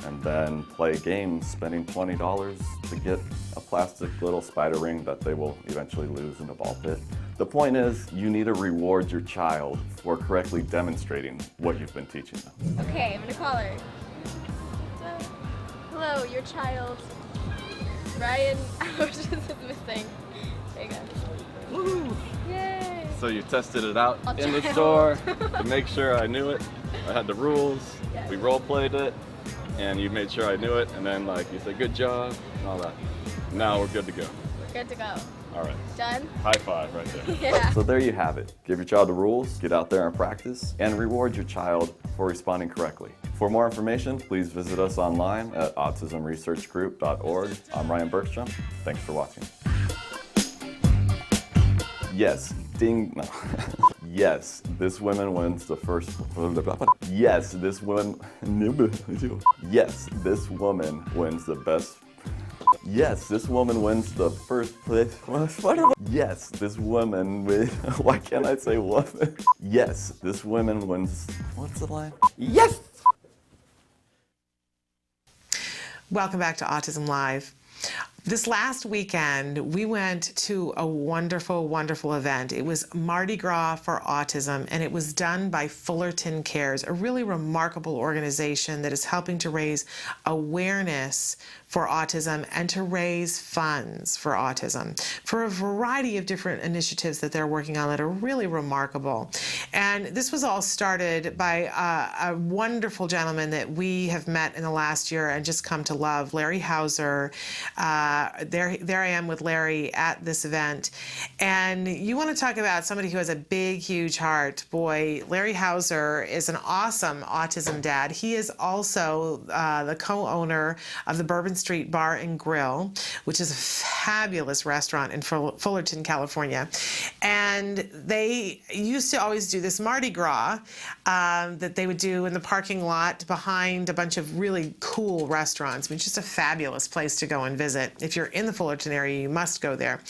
and then play games, spending $20 to get a plastic little spider ring that they will eventually lose in a ball pit. The point is, you need to reward your child for correctly demonstrating what you've been teaching them. Okay, I'm gonna call her. So, hello, your child, Ryan Oceans is missing. There you go. Woohoo! Yay! So you tested it out I'll in the try. store to make sure I knew it. I had the rules, Yes. we role played it, and you made sure I knew it, and then like you said, good job, and all that. Now we're good to go. We're good to go. All right. Done? High five right there. Yeah. So there you have it. Give your child the rules, get out there and practice, and reward your child for responding correctly. For more information, please visit us online at autismresearchgroup.org. I'm Ryan Bergstrom. Thanks for watching. Yes, ding, no. Yes, this woman wins the first. Yes, this woman. Yes, this woman wins the best. Yes, this woman wins the first place. Yes, this woman wins. Why can't I say woman? Yes, this woman wins. What's the line? Yes! Welcome back to Autism Live. This last weekend, we went to a wonderful, wonderful event. It was Mardi Gras for Autism, and it was done by Fullerton Cares, a really remarkable organization that is helping to raise awareness for autism and to raise funds for autism for a variety of different initiatives that they're working on that are really remarkable. And this was all started by a wonderful gentleman that we have met in the last year and just come to love, Larry Hauser. There I am with Larry at this event. And you want to talk about somebody who has a big, huge heart. Boy, Larry Hauser is an awesome autism dad. He is also the co-owner of the Bourbon Street Bar and Grill, which is a fabulous restaurant in Fullerton, California. And they used to always do this Mardi Gras that they would do in the parking lot behind a bunch of really cool restaurants. I mean, just a fabulous place to go and visit. If you're in the Fullerton area, you must go there.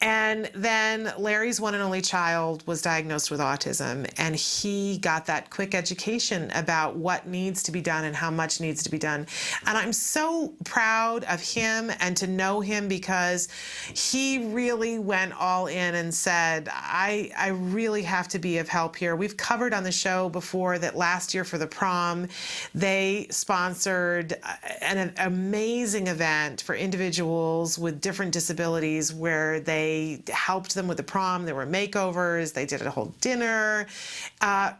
And then Larry's one and only child was diagnosed with autism, and he got that quick education about what needs to be done and how much needs to be done. And I'm so proud of him and to know him because he really went all in and said, I really have to be of help here. We've covered on the show before that last year for the prom, they sponsored an amazing event for individuals individuals with different disabilities where they helped them with the prom. There were makeovers. They did a whole dinner.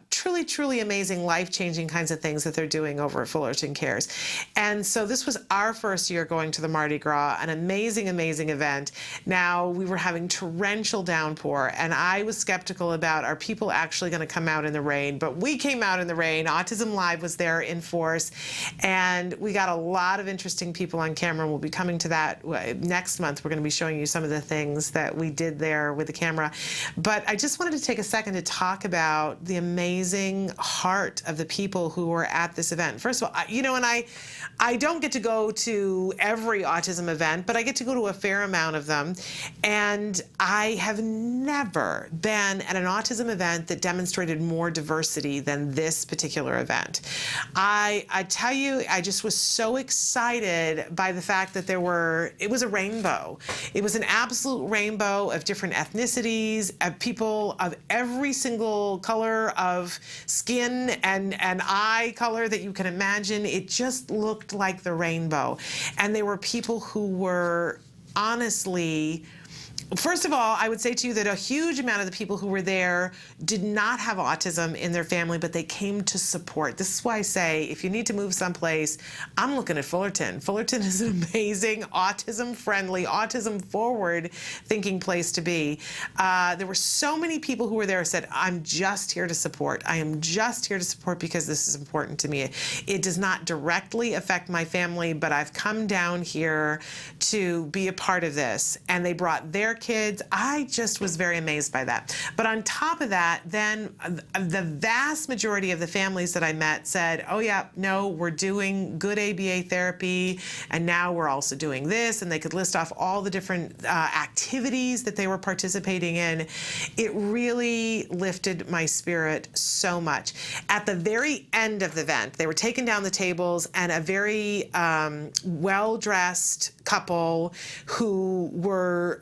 Truly, truly amazing, life-changing kinds of things that they're doing over at Fullerton Cares. And so this was our first year going to the Mardi Gras, an amazing, amazing event. Now, we were having torrential downpour, and I was skeptical about, are people actually going to come out in the rain? But we came out in the rain. Autism Live was there in force, and we got a lot of interesting people on camera. We'll be coming to that next month. We're going to be showing you some of the things that we did there with the camera. But I just wanted to take a second to talk about the amazing heart of the people who were at this event. First of all, you know, and I don't get to go to every autism event, but I get to go to a fair amount of them. And I have never been at an autism event that demonstrated more diversity than this particular event. I tell you, I just was so excited by the fact that it was a rainbow. It was an absolute rainbow of different ethnicities, of people of every single color of skin and eye color that you can imagine. It just looked like the rainbow. And there were people who were honestly, first of all, I would say to you that a huge amount of the people who were there did not have autism in their family, but they came to support. This is why I say, if you need to move someplace, I'm looking at Fullerton. Fullerton is an amazing, autism-friendly, autism-forward thinking place to be. There were so many people who were there who said, I'm just here to support. I am just here to support because this is important to me. It does not directly affect my family, but I've come down here to be a part of this. And they brought their kids. I just was very amazed by that. But on top of that, then the vast majority of the families that I met said, oh yeah, no, we're doing good ABA therapy, and now we're also doing this, and they could list off all the different activities that they were participating in. It really lifted my spirit so much. At the very end of the event, they were taking down the tables, and a very well-dressed couple who were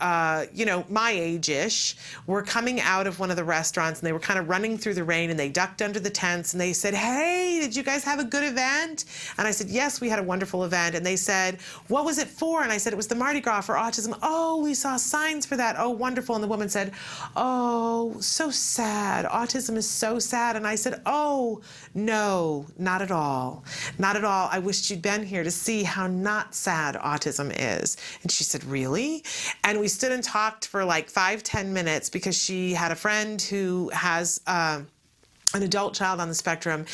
you know, my age-ish, were coming out of one of the restaurants, and they were kind of running through the rain, and they ducked under the tents, and they said, hey, did you guys have a good event? And I said, yes, we had a wonderful event. And they said, what was it for? And I said, it was the Mardi Gras for autism. Oh, we saw signs for that. Oh, wonderful. And the woman said, oh, so sad. Autism is so sad. And I said, oh, no, not at all. Not at all. I wished you'd been here to see how not sad autism is. And she said, really? And we stood and talked for like 5-10 minutes because she had a friend who has an adult child on the spectrum,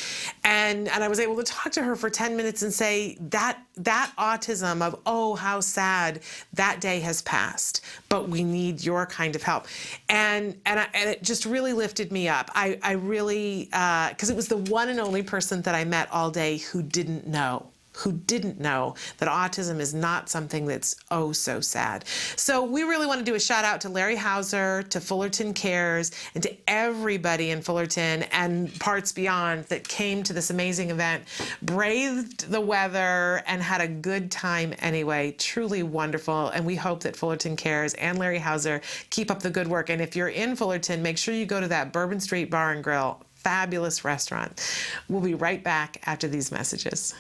and I was able to talk to her for 10 minutes and say that autism of, oh, how sad, that day has passed, but we need your kind of help. And it just really lifted me up. I really, because it was the one and only person that I met all day who didn't know that autism is not something that's oh so sad. So we really want to do a shout out to Larry Hauser, to Fullerton Cares, and to everybody in Fullerton and parts beyond that came to this amazing event, braved the weather, and had a good time anyway. Truly wonderful. And we hope that Fullerton Cares and Larry Hauser keep up the good work. And if you're in Fullerton, make sure you go to that Bourbon Street Bar and Grill. Fabulous restaurant. We'll be right back after these messages.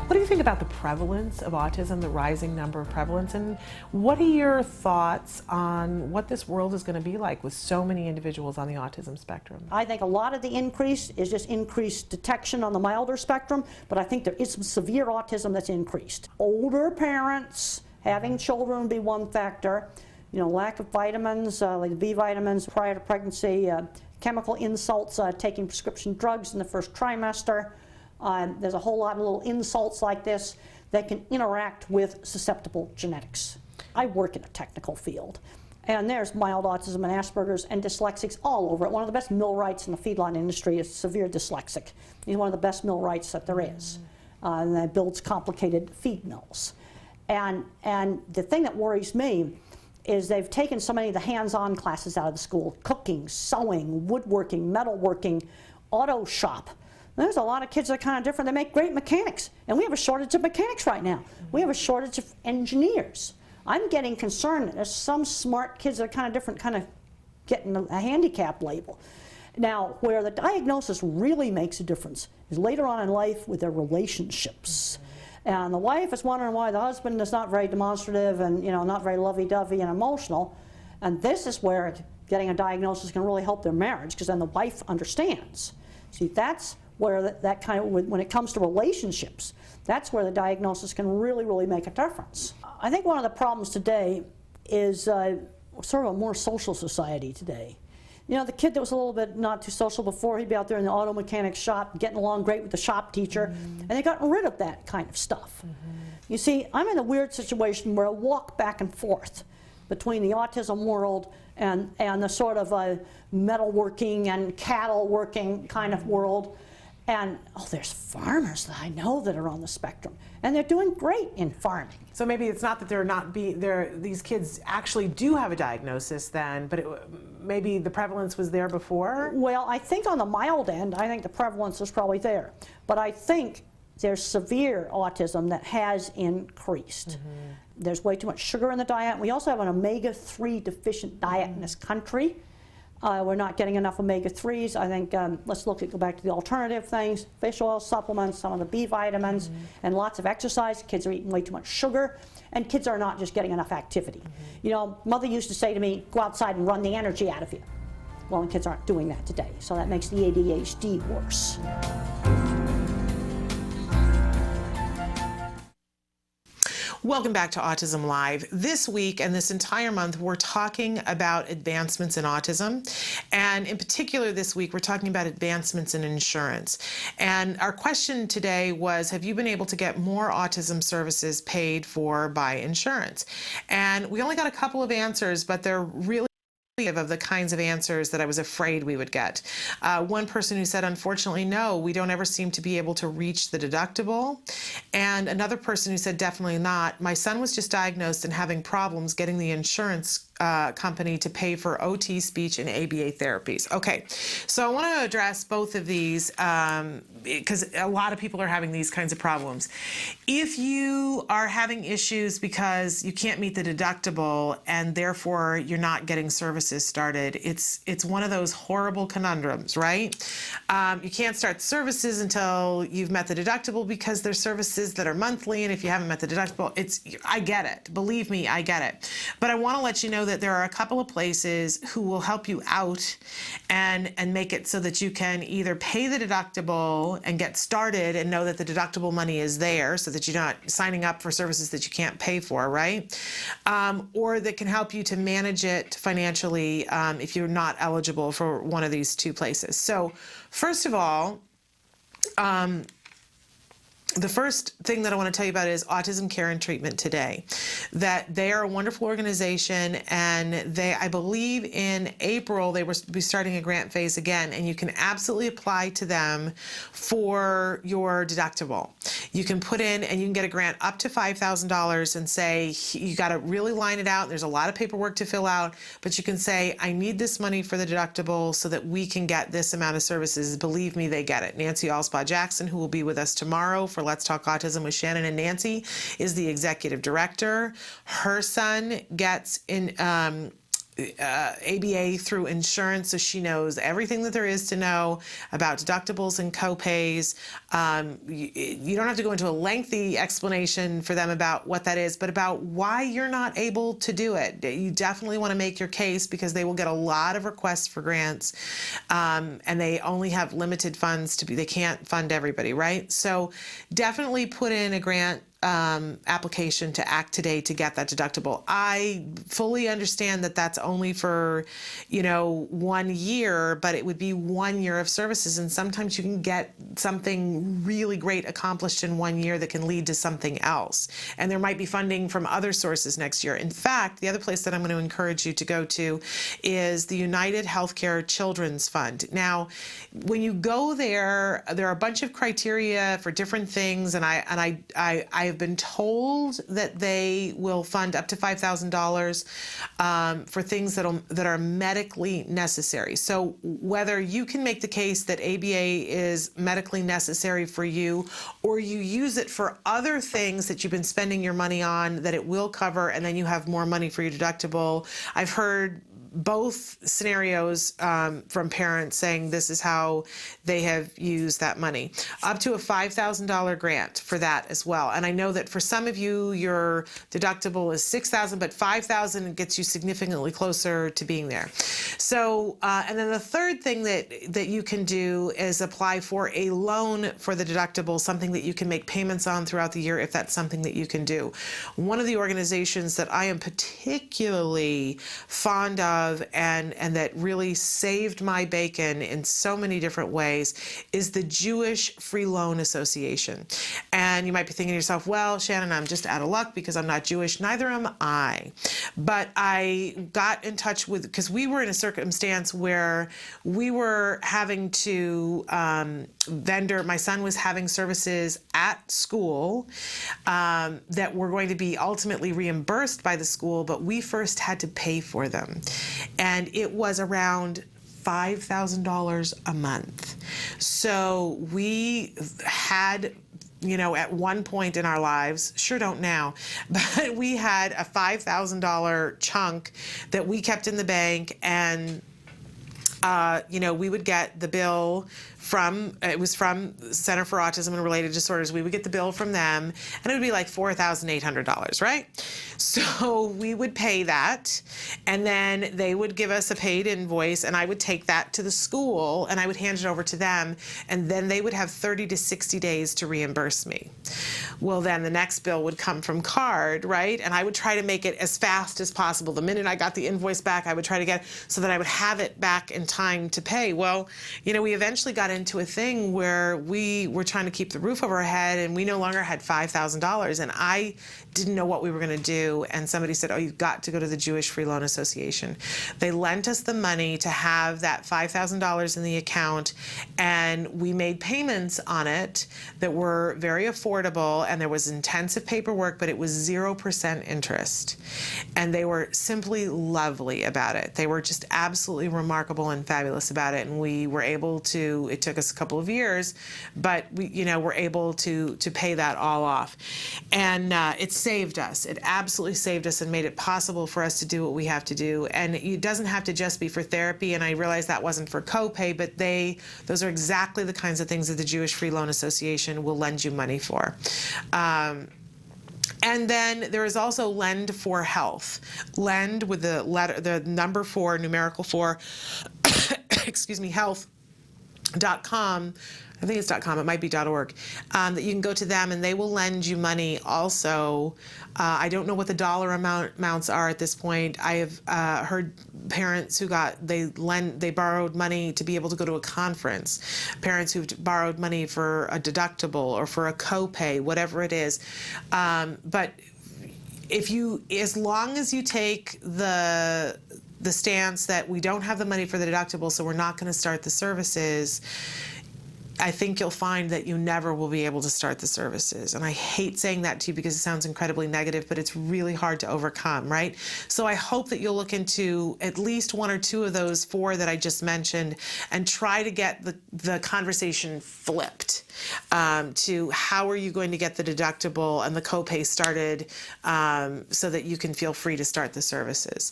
What do you think about the prevalence of autism, the rising number of prevalence, and what are your thoughts on what this world is going to be like with so many individuals on the autism spectrum? I think a lot of the increase is just increased detection on the milder spectrum, but I think there is some severe autism that's increased. Older parents having children would be one factor. You know, lack of vitamins, like B vitamins prior to pregnancy, chemical insults, taking prescription drugs in the first trimester. There's a whole lot of little insults like this that can interact with susceptible genetics. I work in a technical field, and there's mild autism and Asperger's and dyslexics all over it. One of the best millwrights in the feedlot industry is severe dyslexic. He's one of the best millwrights that there is, and that builds complicated feed mills. And the thing that worries me is they've taken so many of the hands-on classes out of the school: cooking, sewing, woodworking, metalworking, auto shop. There's a lot of kids that are kind of different. They make great mechanics, and we have a shortage of mechanics right now. We have a shortage of engineers. I'm getting concerned that there's some smart kids that are kind of different, kind of getting a handicap label. Now, where the diagnosis really makes a difference is later on in life with their relationships. And the wife is wondering why the husband is not very demonstrative and, you know, not very lovey-dovey and emotional. And this is where getting a diagnosis can really help their marriage, because then the wife understands. See, that's where that kind of, when it comes to relationships, that's where the diagnosis can really, really make a difference. I think one of the problems today is sort of a more social society today. You know, the kid that was a little bit not too social before, he'd be out there in the auto mechanic shop, getting along great with the shop teacher, and they got rid of that kind of stuff. You see, I'm in a weird situation where I walk back and forth between the autism world and the sort of metalworking and cattle working kind of world. And there's farmers that I know that are on the spectrum, and they're doing great in farming. So maybe it's not that they're not these kids actually do have a diagnosis then, but maybe the prevalence was there before? Well, I think on the mild end, I think the prevalence is probably there. But I think there's severe autism that has increased. There's way too much sugar in the diet. We also have an omega-3 deficient diet in this country. We're not getting enough omega-3s. I think let's go back to the alternative things, fish oil supplements, some of the B vitamins, and lots of exercise. Kids are eating way too much sugar, and kids are not just getting enough activity. You know, mother used to say to me, go outside and run the energy out of you. Well, and kids aren't doing that today, so that makes the ADHD worse. Welcome back to Autism Live. This week and this entire month, we're talking about advancements in autism. And in particular this week, we're talking about advancements in insurance. And our question today was, have you been able to get more autism services paid for by insurance? And we only got a couple of answers, but they're really of the kinds of answers that I was afraid we would get. One person who said, unfortunately, no, we don't ever seem to be able to reach the deductible. And another person who said, definitely not. My son was just diagnosed and having problems getting the insurance company to pay for OT, speech, and ABA therapies. Okay, so I want to address both of these because a lot of people are having these kinds of problems. If you are having issues because you can't meet the deductible and therefore you're not getting services started, it's one of those horrible conundrums, right? You can't start services until you've met the deductible because there's services that are monthly, and if you haven't met the deductible, I get it. Believe me, I get it. But I want to let you know that there are a couple of places who will help you out and make it so that you can either pay the deductible and get started and know that the deductible money is there so that you're not signing up for services that you can't pay for, right? Or that can help you to manage it financially if you're not eligible for one of these two places. So first of all, the first thing that I want to tell you about is Autism Care and Treatment Today. That they are a wonderful organization, and I believe in April they will be starting a grant phase again, and you can absolutely apply to them for your deductible. You can put in and you can get a grant up to $5,000 and say, you got to really line it out. There's a lot of paperwork to fill out, but you can say, I need this money for the deductible so that we can get this amount of services. Believe me, they get it. Nancy Alspaugh-Jackson, who will be with us tomorrow for Let's Talk Autism with Shannon and Nancy, is the executive director. Her son gets in ABA through insurance, so she knows everything that there is to know about deductibles and copays. You don't have to go into a lengthy explanation for them about what that is, but about why you're not able to do it. You definitely want to make your case because they will get a lot of requests for grants, and they only have limited funds they can't fund everybody, right? So definitely put in a grant application to act today to get that deductible. I fully understand that that's only for 1 year, but it would be 1 year of services, and sometimes you can get something really great accomplished in 1 year that can lead to something else, and there might be funding from other sources next year. In fact, the other place that I'm going to encourage you to go to is the United Healthcare Children's Fund. Now, when you go there are a bunch of criteria for different things, and I have been told that they will fund up to $5,000 for things that are medically necessary. So whether you can make the case that ABA is medically necessary for you, or you use it for other things that you've been spending your money on that it will cover, and then you have more money for your deductible. I've heard both scenarios from parents saying this is how they have used that money. Up to a $5,000 grant for that as well. And I know that for some of you, your deductible is $6,000, but $5,000 gets you significantly closer to being there. So, and then the third thing that you can do is apply for a loan for the deductible, something that you can make payments on throughout the year if that's something that you can do. One of the organizations that I am particularly fond of and that really saved my bacon in so many different ways is the Jewish Free Loan Association. And you might be thinking to yourself, well, Shannon, I'm just out of luck because I'm not Jewish. Neither am I. But I got in touch with, because we were in a circumstance where we were having to my son was having services at school that were going to be ultimately reimbursed by the school, but we first had to pay for them. And it was around $5,000 a month. So we had, at one point in our lives, sure don't now, but we had a $5,000 chunk that we kept in the bank, and we would get the bill from Center for Autism and Related Disorders. We would get the bill from them, and it would be like $4,800, right? So we would pay that, and then they would give us a paid invoice, and I would take that to the school, and I would hand it over to them, and then they would have 30 to 60 days to reimburse me. Well, then the next bill would come from card, right? And I would try to make it as fast as possible. The minute I got the invoice back, I would try to get it so that I would have it back in time to pay. Well, we eventually got into a thing where we were trying to keep the roof over our head, and we no longer had $5,000, and I didn't know what we were going to do. And somebody said, oh, you've got to go to the Jewish Free Loan Association. They lent us the money to have that $5,000 in the account, and we made payments on it that were very affordable, and there was intensive paperwork, but it was 0% interest. And they were simply lovely about it. They were just absolutely remarkable and fabulous about it, and we were able to, it took us a couple of years, but we, were able to pay that all off. And it saved us. It absolutely saved us and made it possible for us to do what we have to do. And it doesn't have to just be for therapy, and I realize that wasn't for copay, but those are exactly the kinds of things that the Jewish Free Loan Association will lend you money for. And then there is also Lend for Health. Lend with the number 4, numerical 4, excuse me, health.com. I think it's .com, it might be .org, that you can go to them and they will lend you money also. I don't know what the dollar amounts are at this point. I have heard parents who they borrowed money to be able to go to a conference, parents who've borrowed money for a deductible or for a copay, whatever it is. But as long as you take the stance that we don't have the money for the deductible, so we're not going to start the services, I think you'll find that you never will be able to start the services. And I hate saying that to you because it sounds incredibly negative, but it's really hard to overcome, right? So I hope that you'll look into at least 1 or 2 of those 4 that I just mentioned and try to get the conversation flipped to how are you going to get the deductible and the copay started so that you can feel free to start the services.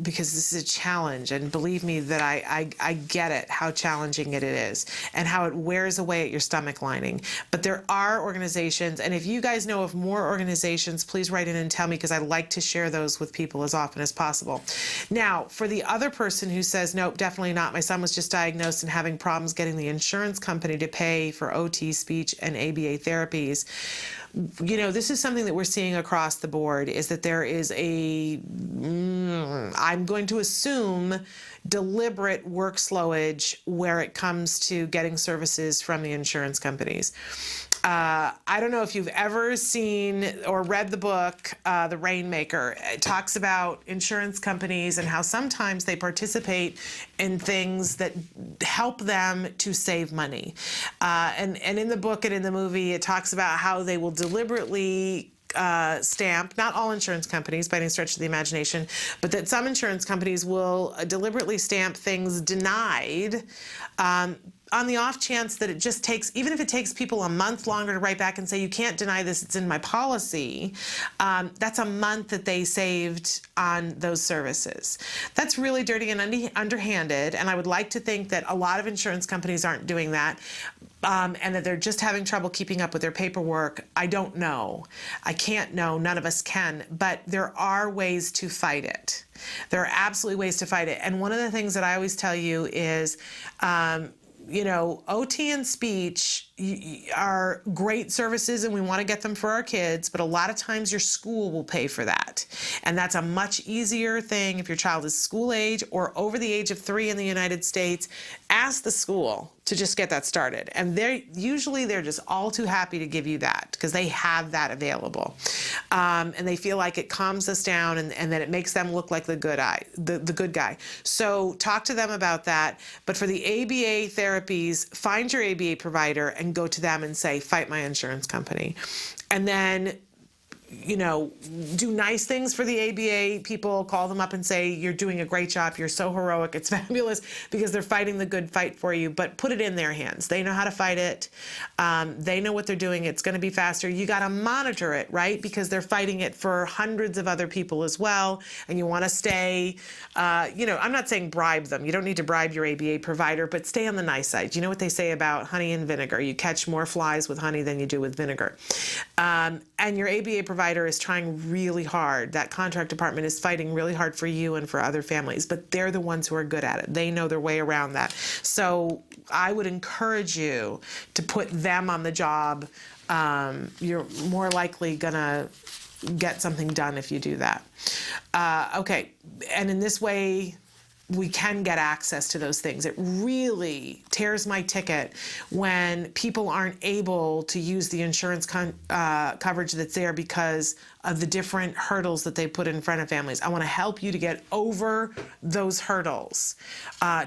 Because this is a challenge, and believe me that I get it, how challenging it is, and how it wears away at your stomach lining. But there are organizations, and if you guys know of more organizations, please write in and tell me, because I like to share those with people as often as possible. Now, for the other person who says, nope, definitely not, my son was just diagnosed and having problems getting the insurance company to pay for OT, speech, and ABA therapies, this is something that we're seeing across the board, is that there is I'm going to assume, deliberate work slowage where it comes to getting services from the insurance companies. I don't know if you've ever seen or read the book, The Rainmaker. It talks about insurance companies and how sometimes they participate in things that help them to save money. And in the book and in the movie, it talks about how they will deliberately stamp, not all insurance companies by any stretch of the imagination, but that some insurance companies will deliberately stamp things denied on the off chance that it just takes, even if it takes people a month longer to write back and say, you can't deny this, it's in my policy, that's a month that they saved on those services. That's really dirty and underhanded, and I would like to think that a lot of insurance companies aren't doing that. And that they're just having trouble keeping up with their paperwork. I don't know. I can't know. None of us can. But there are ways to fight it. There are absolutely ways to fight it. And one of the things that I always tell you is, you know, OT and speech are great services and we want to get them for our kids, but a lot of times your school will pay for that. And that's a much easier thing if your child is school age or over the age of 3 in the United States. Ask the school to just get that started. And they're just all too happy to give you that because they have that available. And they feel like it calms us down and that it makes them look like the good guy. So talk to them about that. But for the ABA therapies, find your ABA provider and go to them and say, fight my insurance company. And then, you know, do nice things for the ABA people, call them up and say, you're doing a great job, you're so heroic, it's fabulous, because they're fighting the good fight for you, but put it in their hands. They know how to fight it. They know what they're doing. It's going to be faster. You got to monitor it, right? Because they're fighting it for hundreds of other people as well, and you want to stay, you know, I'm not saying bribe them. You don't need to bribe your ABA provider, but stay on the nice side. You know what they say about honey and vinegar? You catch more flies with honey than you do with vinegar. And your ABA provider is trying really hard. That contract department is fighting really hard for you and for other families, but they're the ones who are good at it. They know their way around that. So I would encourage you to put them on the job. You're more likely gonna get something done if you do that. Okay, and in this way, we can get access to those things. It really tears my ticket when people aren't able to use the insurance coverage that's there because of the different hurdles that they put in front of families. I want to help you to get over those hurdles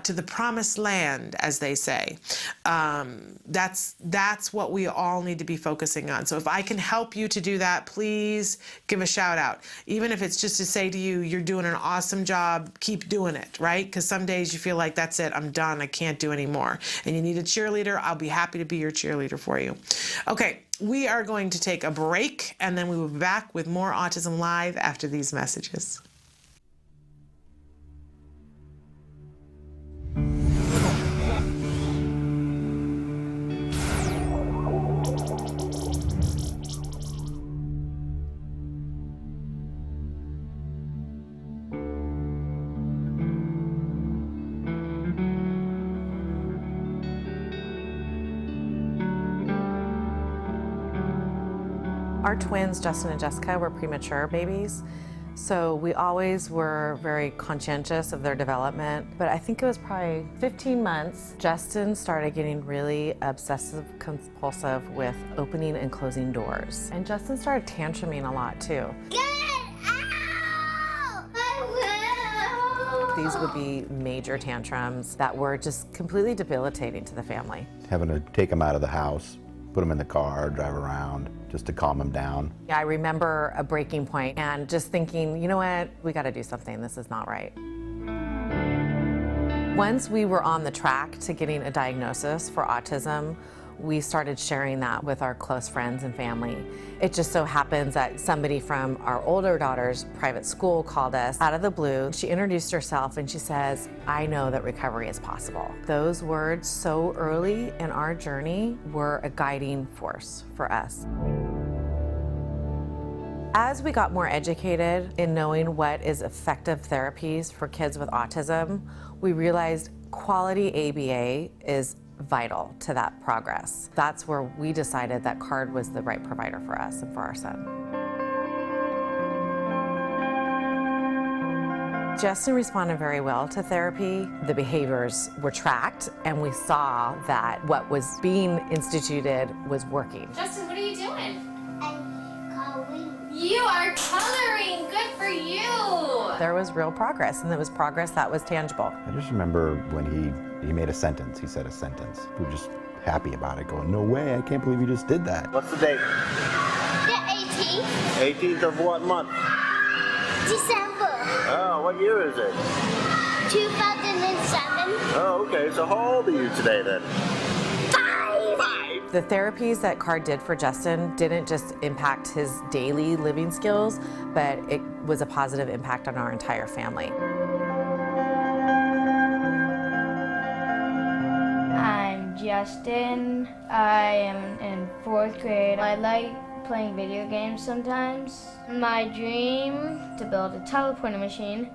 to the promised land, as they say. That's what we all need to be focusing on. So if I can help you to do that, please give a shout out. Even if it's just to say to you, you're doing an awesome job, keep doing it, right? Because some days you feel like, that's it, I'm done, I can't do anymore. And you need a cheerleader, I'll be happy to be your cheerleader for you. Okay, we are going to take a break, and then we will be back with more Autism Live after these messages. Our twins, Justin and Jessica, were premature babies, so we always were very conscientious of their development. But I think it was probably 15 months, Justin started getting really obsessive compulsive with opening and closing doors. And Justin started tantruming a lot too. These would be major tantrums that were just completely debilitating to the family. Having to take them out of the house, put them in the car, drive around, just to calm them down. I remember a breaking point and just thinking, you know what, we got to do something, this is not right. Once we were on the track to getting a diagnosis for autism, we started sharing that with our close friends and family. It just so happens that somebody from our older daughter's private school called us out of the blue. She introduced herself and she says, I know that recovery is possible. Those words so early in our journey were a guiding force for us. As we got more educated in knowing what is effective therapies for kids with autism, we realized quality ABA is vital to that progress. That's where we decided that CARD was the right provider for us and for our son. Justin responded very well to therapy. The behaviors were tracked, and we saw that what was being instituted was working. Justin, what are you doing? I'm coloring. You are coloring. Good for you. There was real progress, and it was progress that was tangible. I just remember when he made a sentence, he said a sentence. We were just happy about it, going, no way, I can't believe you just did that. What's the date? The 18th. 18th of what month? December. Oh, what year is it? 2007. Oh, okay. So how old are you today then? 5. The therapies that CARD did for Justin didn't just impact his daily living skills, but it was a positive impact on our entire family. I'm Justin. I am in 4th grade. I like playing video games sometimes. My dream to build a teleporting machine.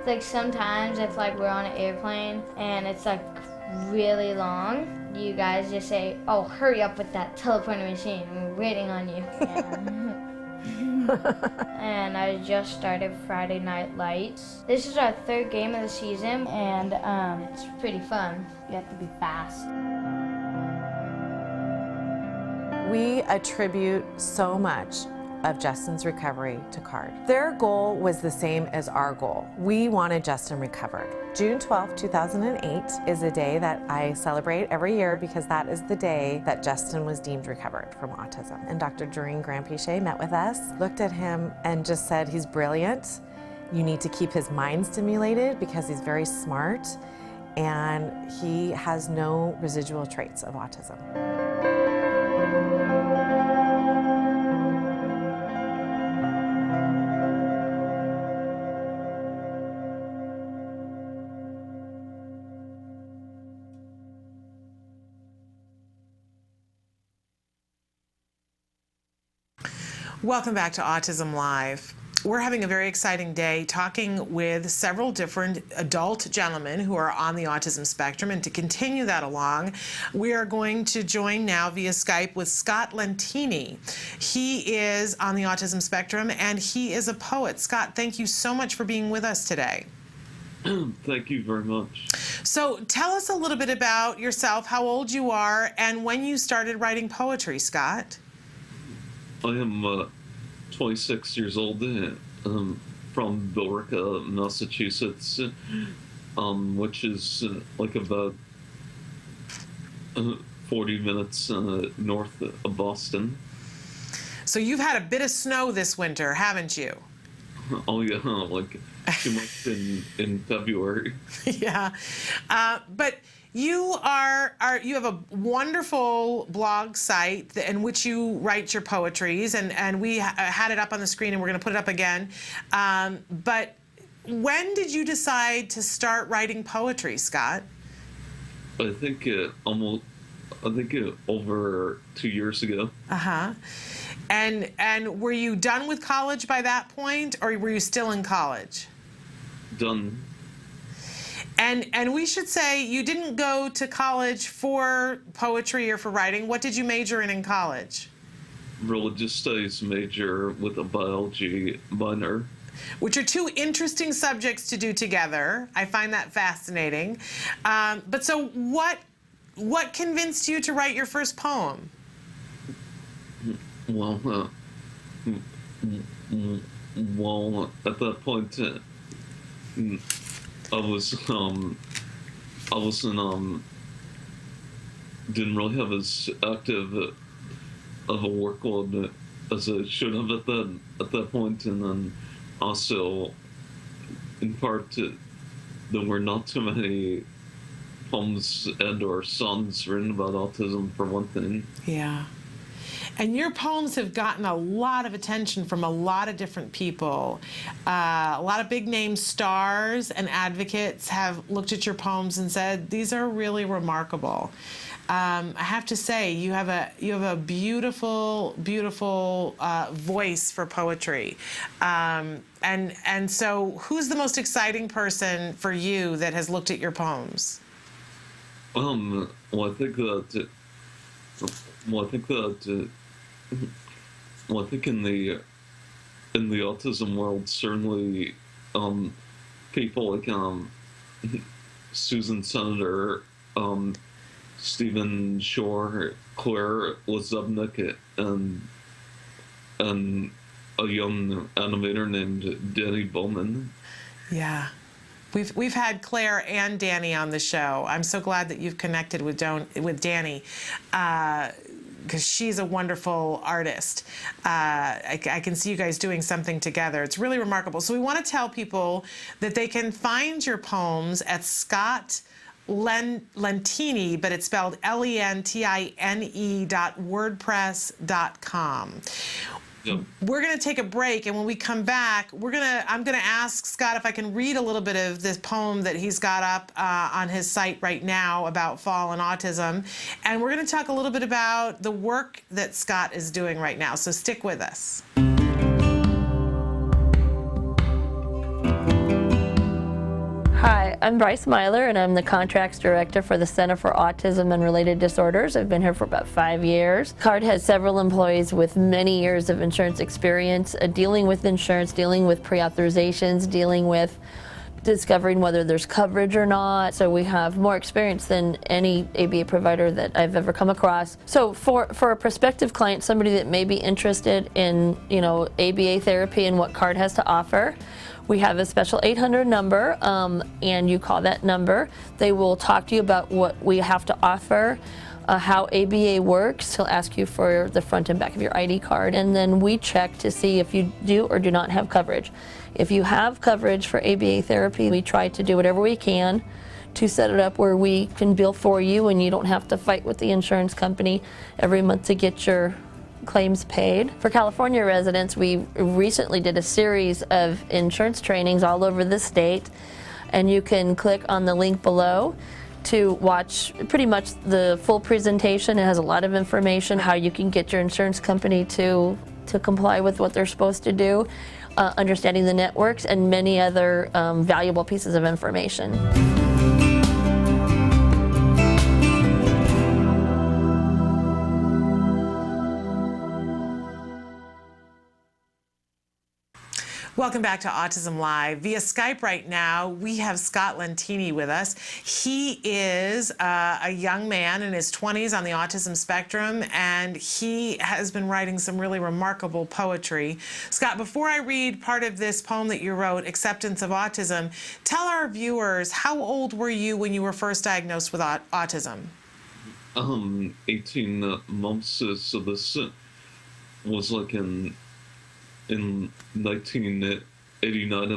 Like sometimes if like we're on an airplane and it's like really long, you guys just say, "Oh, hurry up with that teleporting machine. We're waiting on you." And I just started Friday Night Lights. This is our 3rd game of the season, and it's pretty fun. You have to be fast. We attribute so much of Justin's recovery to CARD. Their goal was the same as our goal. We wanted Justin recovered. June 12, 2008 is a day that I celebrate every year because that is the day that Justin was deemed recovered from autism. And Dr. Doreen Grandpichet met with us, looked at him and just said, he's brilliant. You need to keep his mind stimulated because he's very smart and he has no residual traits of autism. Welcome back to Autism Live. We're having a very exciting day talking with several different adult gentlemen who are on the autism spectrum. And to continue that along, we are going to join now via Skype with Scott Lentine. He is on the autism spectrum and he is a poet. Scott, thank you so much for being with us today. Thank you very much. So tell us a little bit about yourself, how old you are, and when you started writing poetry, Scott. I am 26 years old, from Billerica, Massachusetts, which is like about 40 minutes north of Boston. So you've had a bit of snow this winter, haven't you? Oh yeah, like too much in February. Yeah, but you you have a wonderful blog site in which you write your poetries, and we had it up on the screen, and we're going to put it up again. But when did you decide to start writing poetry, Scott? I think over 2 years ago. And were you done with college by that point, or were you still in college? Done. And we should say you didn't go to college for poetry or for writing. What did you major in college? Religious studies major with a biology minor. Which are two interesting subjects to do together. I find that fascinating. But so what convinced you to write your first poem? Well, at that point, I wasn't didn't really have as active of a workload as I should have at that point, and then also in part there were not too many poems and/or songs written about autism, for one thing. Yeah. And your poems have gotten a lot of attention from a lot of different people. A lot of big name stars and advocates have looked at your poems and said, these are really remarkable. I have to say, you have a beautiful, beautiful voice for poetry. And so who's the most exciting person for you that has looked at your poems? Well, I think in the autism world, certainly people like Susan Senator, Stephen Shore, Claire Lazubnik, and a young animator named Danny Bowman. Yeah. We've had Claire and Danny on the show. I'm so glad that you've connected with Danny. because she's a wonderful artist. I can see you guys doing something together. It's really remarkable. So we want to tell people that they can find your poems at Scott Lentine, but it's spelled Lentine.wordpress.com. Yep. We're going to take a break, and when we come back, I'm going to ask Scott if I can read a little bit of this poem that he's got up on his site right now about fall and autism, and we're going to talk a little bit about the work that Scott is doing right now. So stick with us. Hi, I'm Bryce Myler, and I'm the Contracts Director for the Center for Autism and Related Disorders. I've been here for about 5 years. CARD has several employees with many years of insurance experience, dealing with insurance, dealing with pre-authorizations, dealing with discovering whether there's coverage or not. So we have more experience than any ABA provider that I've ever come across. So for a prospective client, somebody that may be interested in, ABA therapy and what CARD has to offer, we have a special 800 number, and you call that number. They will talk to you about what we have to offer, how ABA works. He'll ask you for the front and back of your ID card, and then we check to see if you do or do not have coverage. If you have coverage for ABA therapy, we try to do whatever we can to set it up where we can bill for you and you don't have to fight with the insurance company every month to get your claims paid. For California residents, we recently did a series of insurance trainings all over the state, and you can click on the link below to watch pretty much the full presentation. It has a lot of information, how you can get your insurance company to comply with what they're supposed to do, understanding the networks, and many other valuable pieces of information. Welcome back to Autism Live. Via Skype right now, we have Scott Lentine with us. He is a young man in his 20s on the autism spectrum, and he has been writing some really remarkable poetry. Scott, before I read part of this poem that you wrote, Acceptance of Autism, tell our viewers, how old were you when you were first diagnosed with autism? 18 months. So this was like in 1989, I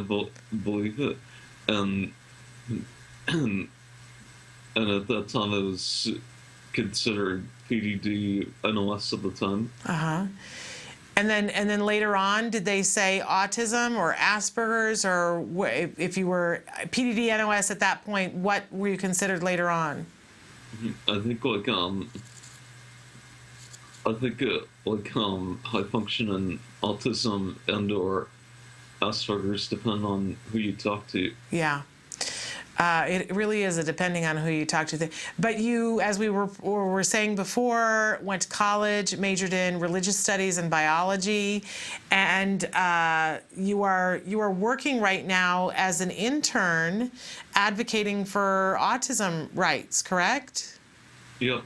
believe it, and at that time it was considered PDD NOS at the time. And then later on, did they say autism or Asperger's, or if you were PDD NOS at that point, what were you considered later on? I think high functioning autism and or Asperger's, depend on who you talk to. Yeah. It really is a depending on who you talk to. But you, as we were saying before, went to college, majored in religious studies and biology, and you are working right now as an intern advocating for autism rights, correct? Yep.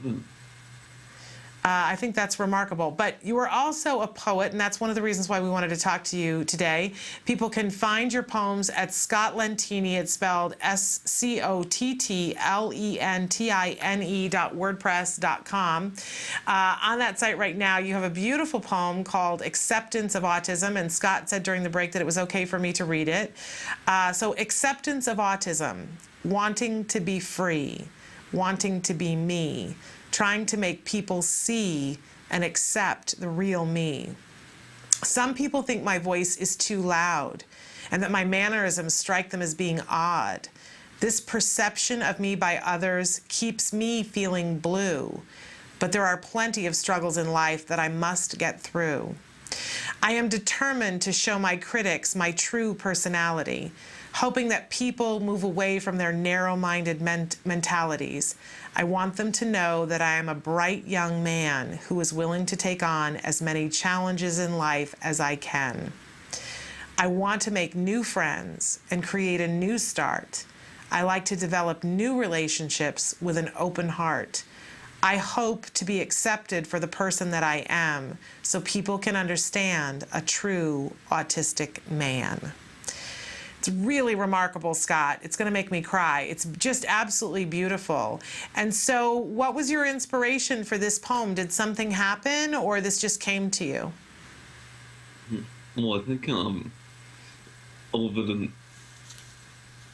I think that's remarkable. But you are also a poet, and that's one of the reasons why we wanted to talk to you today. People can find your poems at Scott Lentine. It's spelled ScottLentine.wordpress.com. On that site right now, you have a beautiful poem called Acceptance of Autism, and Scott said during the break that it was okay for me to read it. So Acceptance of Autism, wanting to be free, wanting to be me, trying to make people see and accept the real me. Some people think my voice is too loud and that my mannerisms strike them as being odd. This perception of me by others keeps me feeling blue, but there are plenty of struggles in life that I must get through. I am determined to show my critics my true personality, hoping that people move away from their narrow-minded mentalities. I want them to know that I am a bright young man who is willing to take on as many challenges in life as I can. I want to make new friends and create a new start. I like to develop new relationships with an open heart. I hope to be accepted for the person that I am so people can understand a true autistic man. It's really remarkable, Scott. It's going to make me cry. It's just absolutely beautiful. And so what was your inspiration for this poem? Did something happen, or this just came to you? Well, I think over the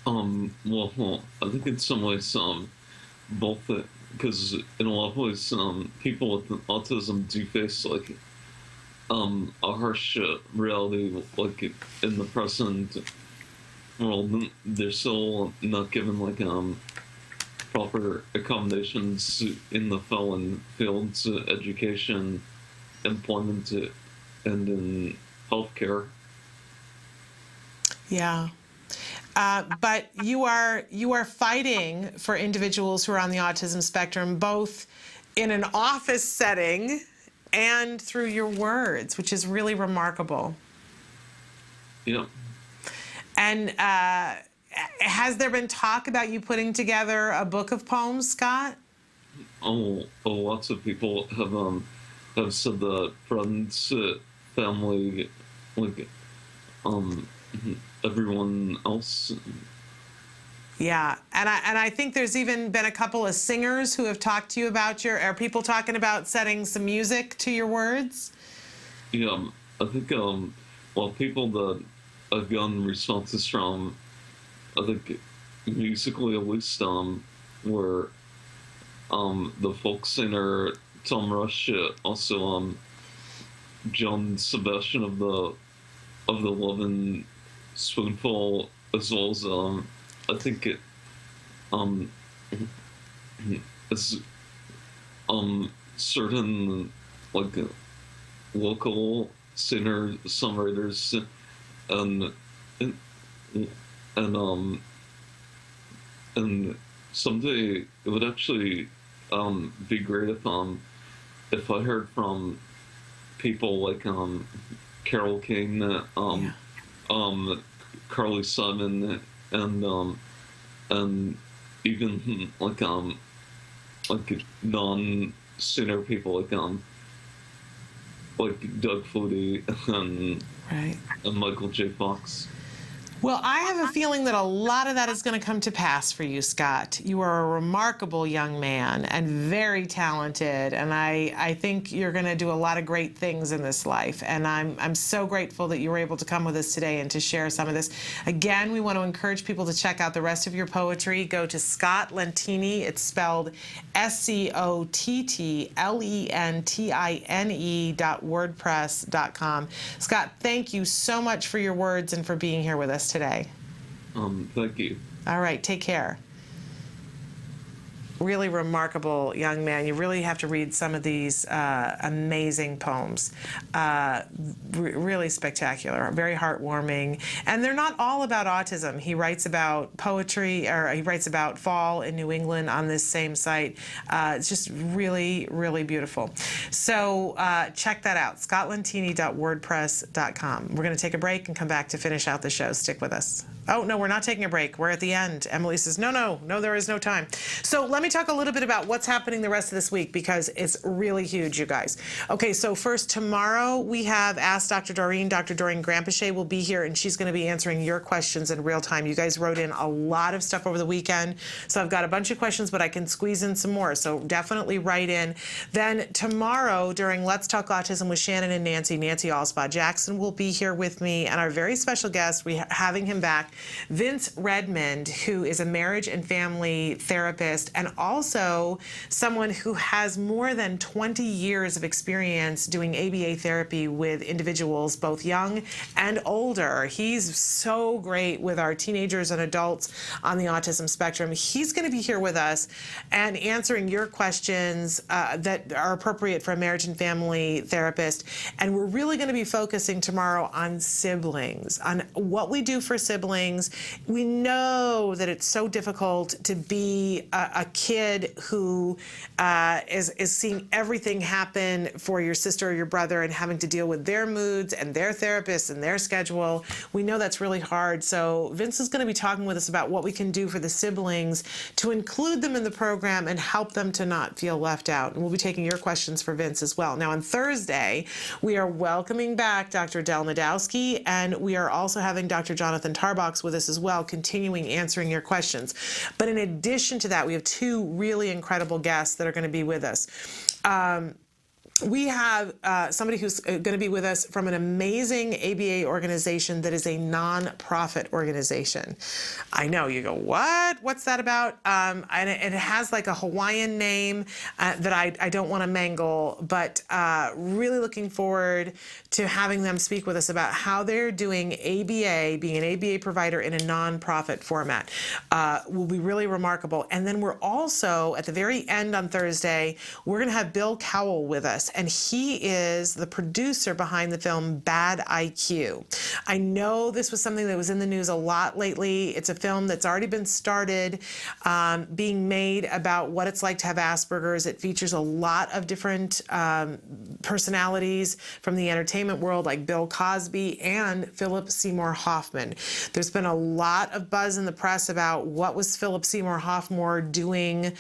well, I think in some ways both, because in a lot of ways people with autism do face like a harsh reality, like in the present world. They're still not given like proper accommodations in the felon fields, education, employment, and in healthcare. Yeah. But you are fighting for individuals who are on the autism spectrum, both in an office setting and through your words, which is really remarkable. Yeah. And has there been talk about you putting together a book of poems, Scott? Oh, lots of people have said that, friends, family, like everyone else. Yeah, and I think there's even been a couple of singers who have talked to you about are people talking about setting some music to your words? Yeah, I think well, people that I've gotten responses from, I think musically at least, were the folk singer Tom Rush, also John Sebastian of the Lovin' Spoonful, as well as I think it's certain like local singer songwriters and someday it would actually be great if I heard from people like Carole King, Carly Simon, and even like non-singer people like Doug Flutie and Michael J. Fox. Well, I have a feeling that a lot of that is going to come to pass for you, Scott. You are a remarkable young man and very talented, and I think you're going to do a lot of great things in this life. And I'm so grateful that you were able to come with us today and to share some of this. Again, we want to encourage people to check out the rest of your poetry. Go to Scott Lentine. It's spelled ScottLentine.wordpress.com. Scott, thank you so much for your words and for being here with us today. Thank you. All right, take care. Really remarkable young man. You really have to read some of these amazing poems. Really spectacular, very heartwarming. And they're not all about autism. He writes about poetry, or he writes about fall in New England on this same site. It's just really, really beautiful. So check that out, scottlentine.wordpress.com. We're going to take a break and come back to finish out the show. Stick with us. Oh, no, we're not taking a break. We're at the end. Emily says, no, there is no time. So let me talk a little bit about what's happening the rest of this week, because it's really huge, you guys. Okay, so first, tomorrow we have Ask Dr. Doreen. Dr. Doreen Grampachet will be here, and she's going to be answering your questions in real time. You guys wrote in a lot of stuff over the weekend, so I've got a bunch of questions, but I can squeeze in some more, so definitely write in. Then tomorrow, during Let's Talk Autism with Shannon and Nancy Allspaw Jackson will be here with me, and our very special guest, we're having him back, Vince Redmond, who is a marriage and family therapist and also someone who has more than 20 years of experience doing ABA therapy with individuals, both young and older. He's so great with our teenagers and adults on the autism spectrum. He's going to be here with us and answering your questions that are appropriate for a marriage and family therapist. And we're really going to be focusing tomorrow on siblings, on what we do for siblings. We know that it's so difficult to be a kid kid who is seeing everything happen for your sister or your brother and having to deal with their moods and their therapists and their schedule, we know that's really hard. So Vince is going to be talking with us about what we can do for the siblings to include them in the program and help them to not feel left out. And we'll be taking your questions for Vince as well. Now on Thursday, we are welcoming back Dr. Del Nadowski, and we are also having Dr. Jonathan Tarbox with us as well, continuing answering your questions. But in addition to that, we have two really incredible guests that are going to be with us. We have somebody who's going to be with us from an amazing ABA organization that is a non-profit organization. I know, you go, what? What's that about? And it has like a Hawaiian name that I don't want to mangle, but really looking forward to having them speak with us about how they're doing ABA, being an ABA provider in a non-profit format. Will be really remarkable. And then we're also, at the very end on Thursday, we're going to have Bill Cowell with us. And he is the producer behind the film Bad IQ. I know this was something that was in the news a lot lately. It's a film that's already been started, being made about what it's like to have Asperger's. It features a lot of different personalities from the entertainment world, like Bill Cosby and Philip Seymour Hoffman. There's been a lot of buzz in the press about what was Philip Seymour Hoffman doing,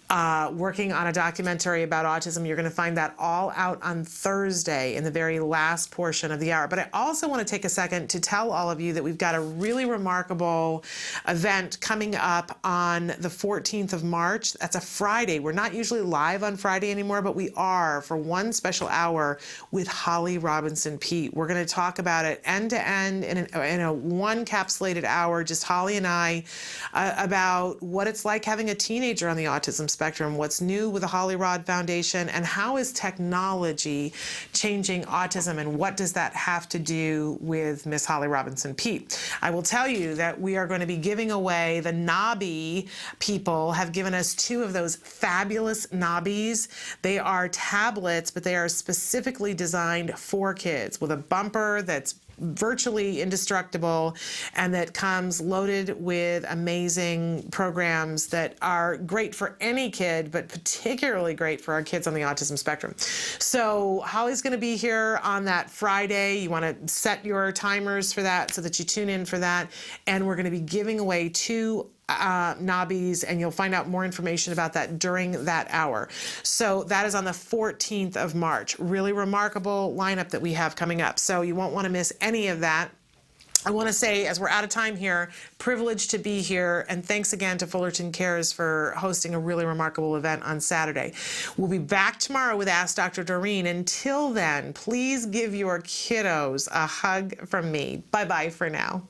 working on a documentary about autism. You're going to find that all out on Thursday in the very last portion of the hour. But I also want to take a second to tell all of you that we've got a really remarkable event coming up on the 14th of March. That's a Friday. We're not usually live on Friday anymore, but we are for one special hour with Holly Robinson Peete. We're going to talk about it end to end in a one capsulated hour, just Holly and I, about what it's like having a teenager on the autism spectrum, what's new with the Holly Rod Foundation, and how is technology changing autism, and what does that have to do with Miss Holly Robinson Peete. I will tell you that we are going to be giving away, the Nobby people have given us two of those fabulous Nobbies. They are tablets, but they are specifically designed for kids with a bumper that's virtually indestructible and that comes loaded with amazing programs that are great for any kid, but particularly great for our kids on the autism spectrum. So Holly's going to be here on that Friday. You want to set your timers for that so that you tune in for that. And we're going to be giving away two Nobbies, and you'll find out more information about that during that hour. So that is on the 14th of March. Really remarkable lineup that we have coming up. So you won't want to miss any of that. I want to say, as we're out of time here, privileged to be here, and thanks again to Fullerton Cares for hosting a really remarkable event on Saturday. We'll be back tomorrow with Ask Dr. Doreen. Until then, please give your kiddos a hug from me. Bye-bye for now.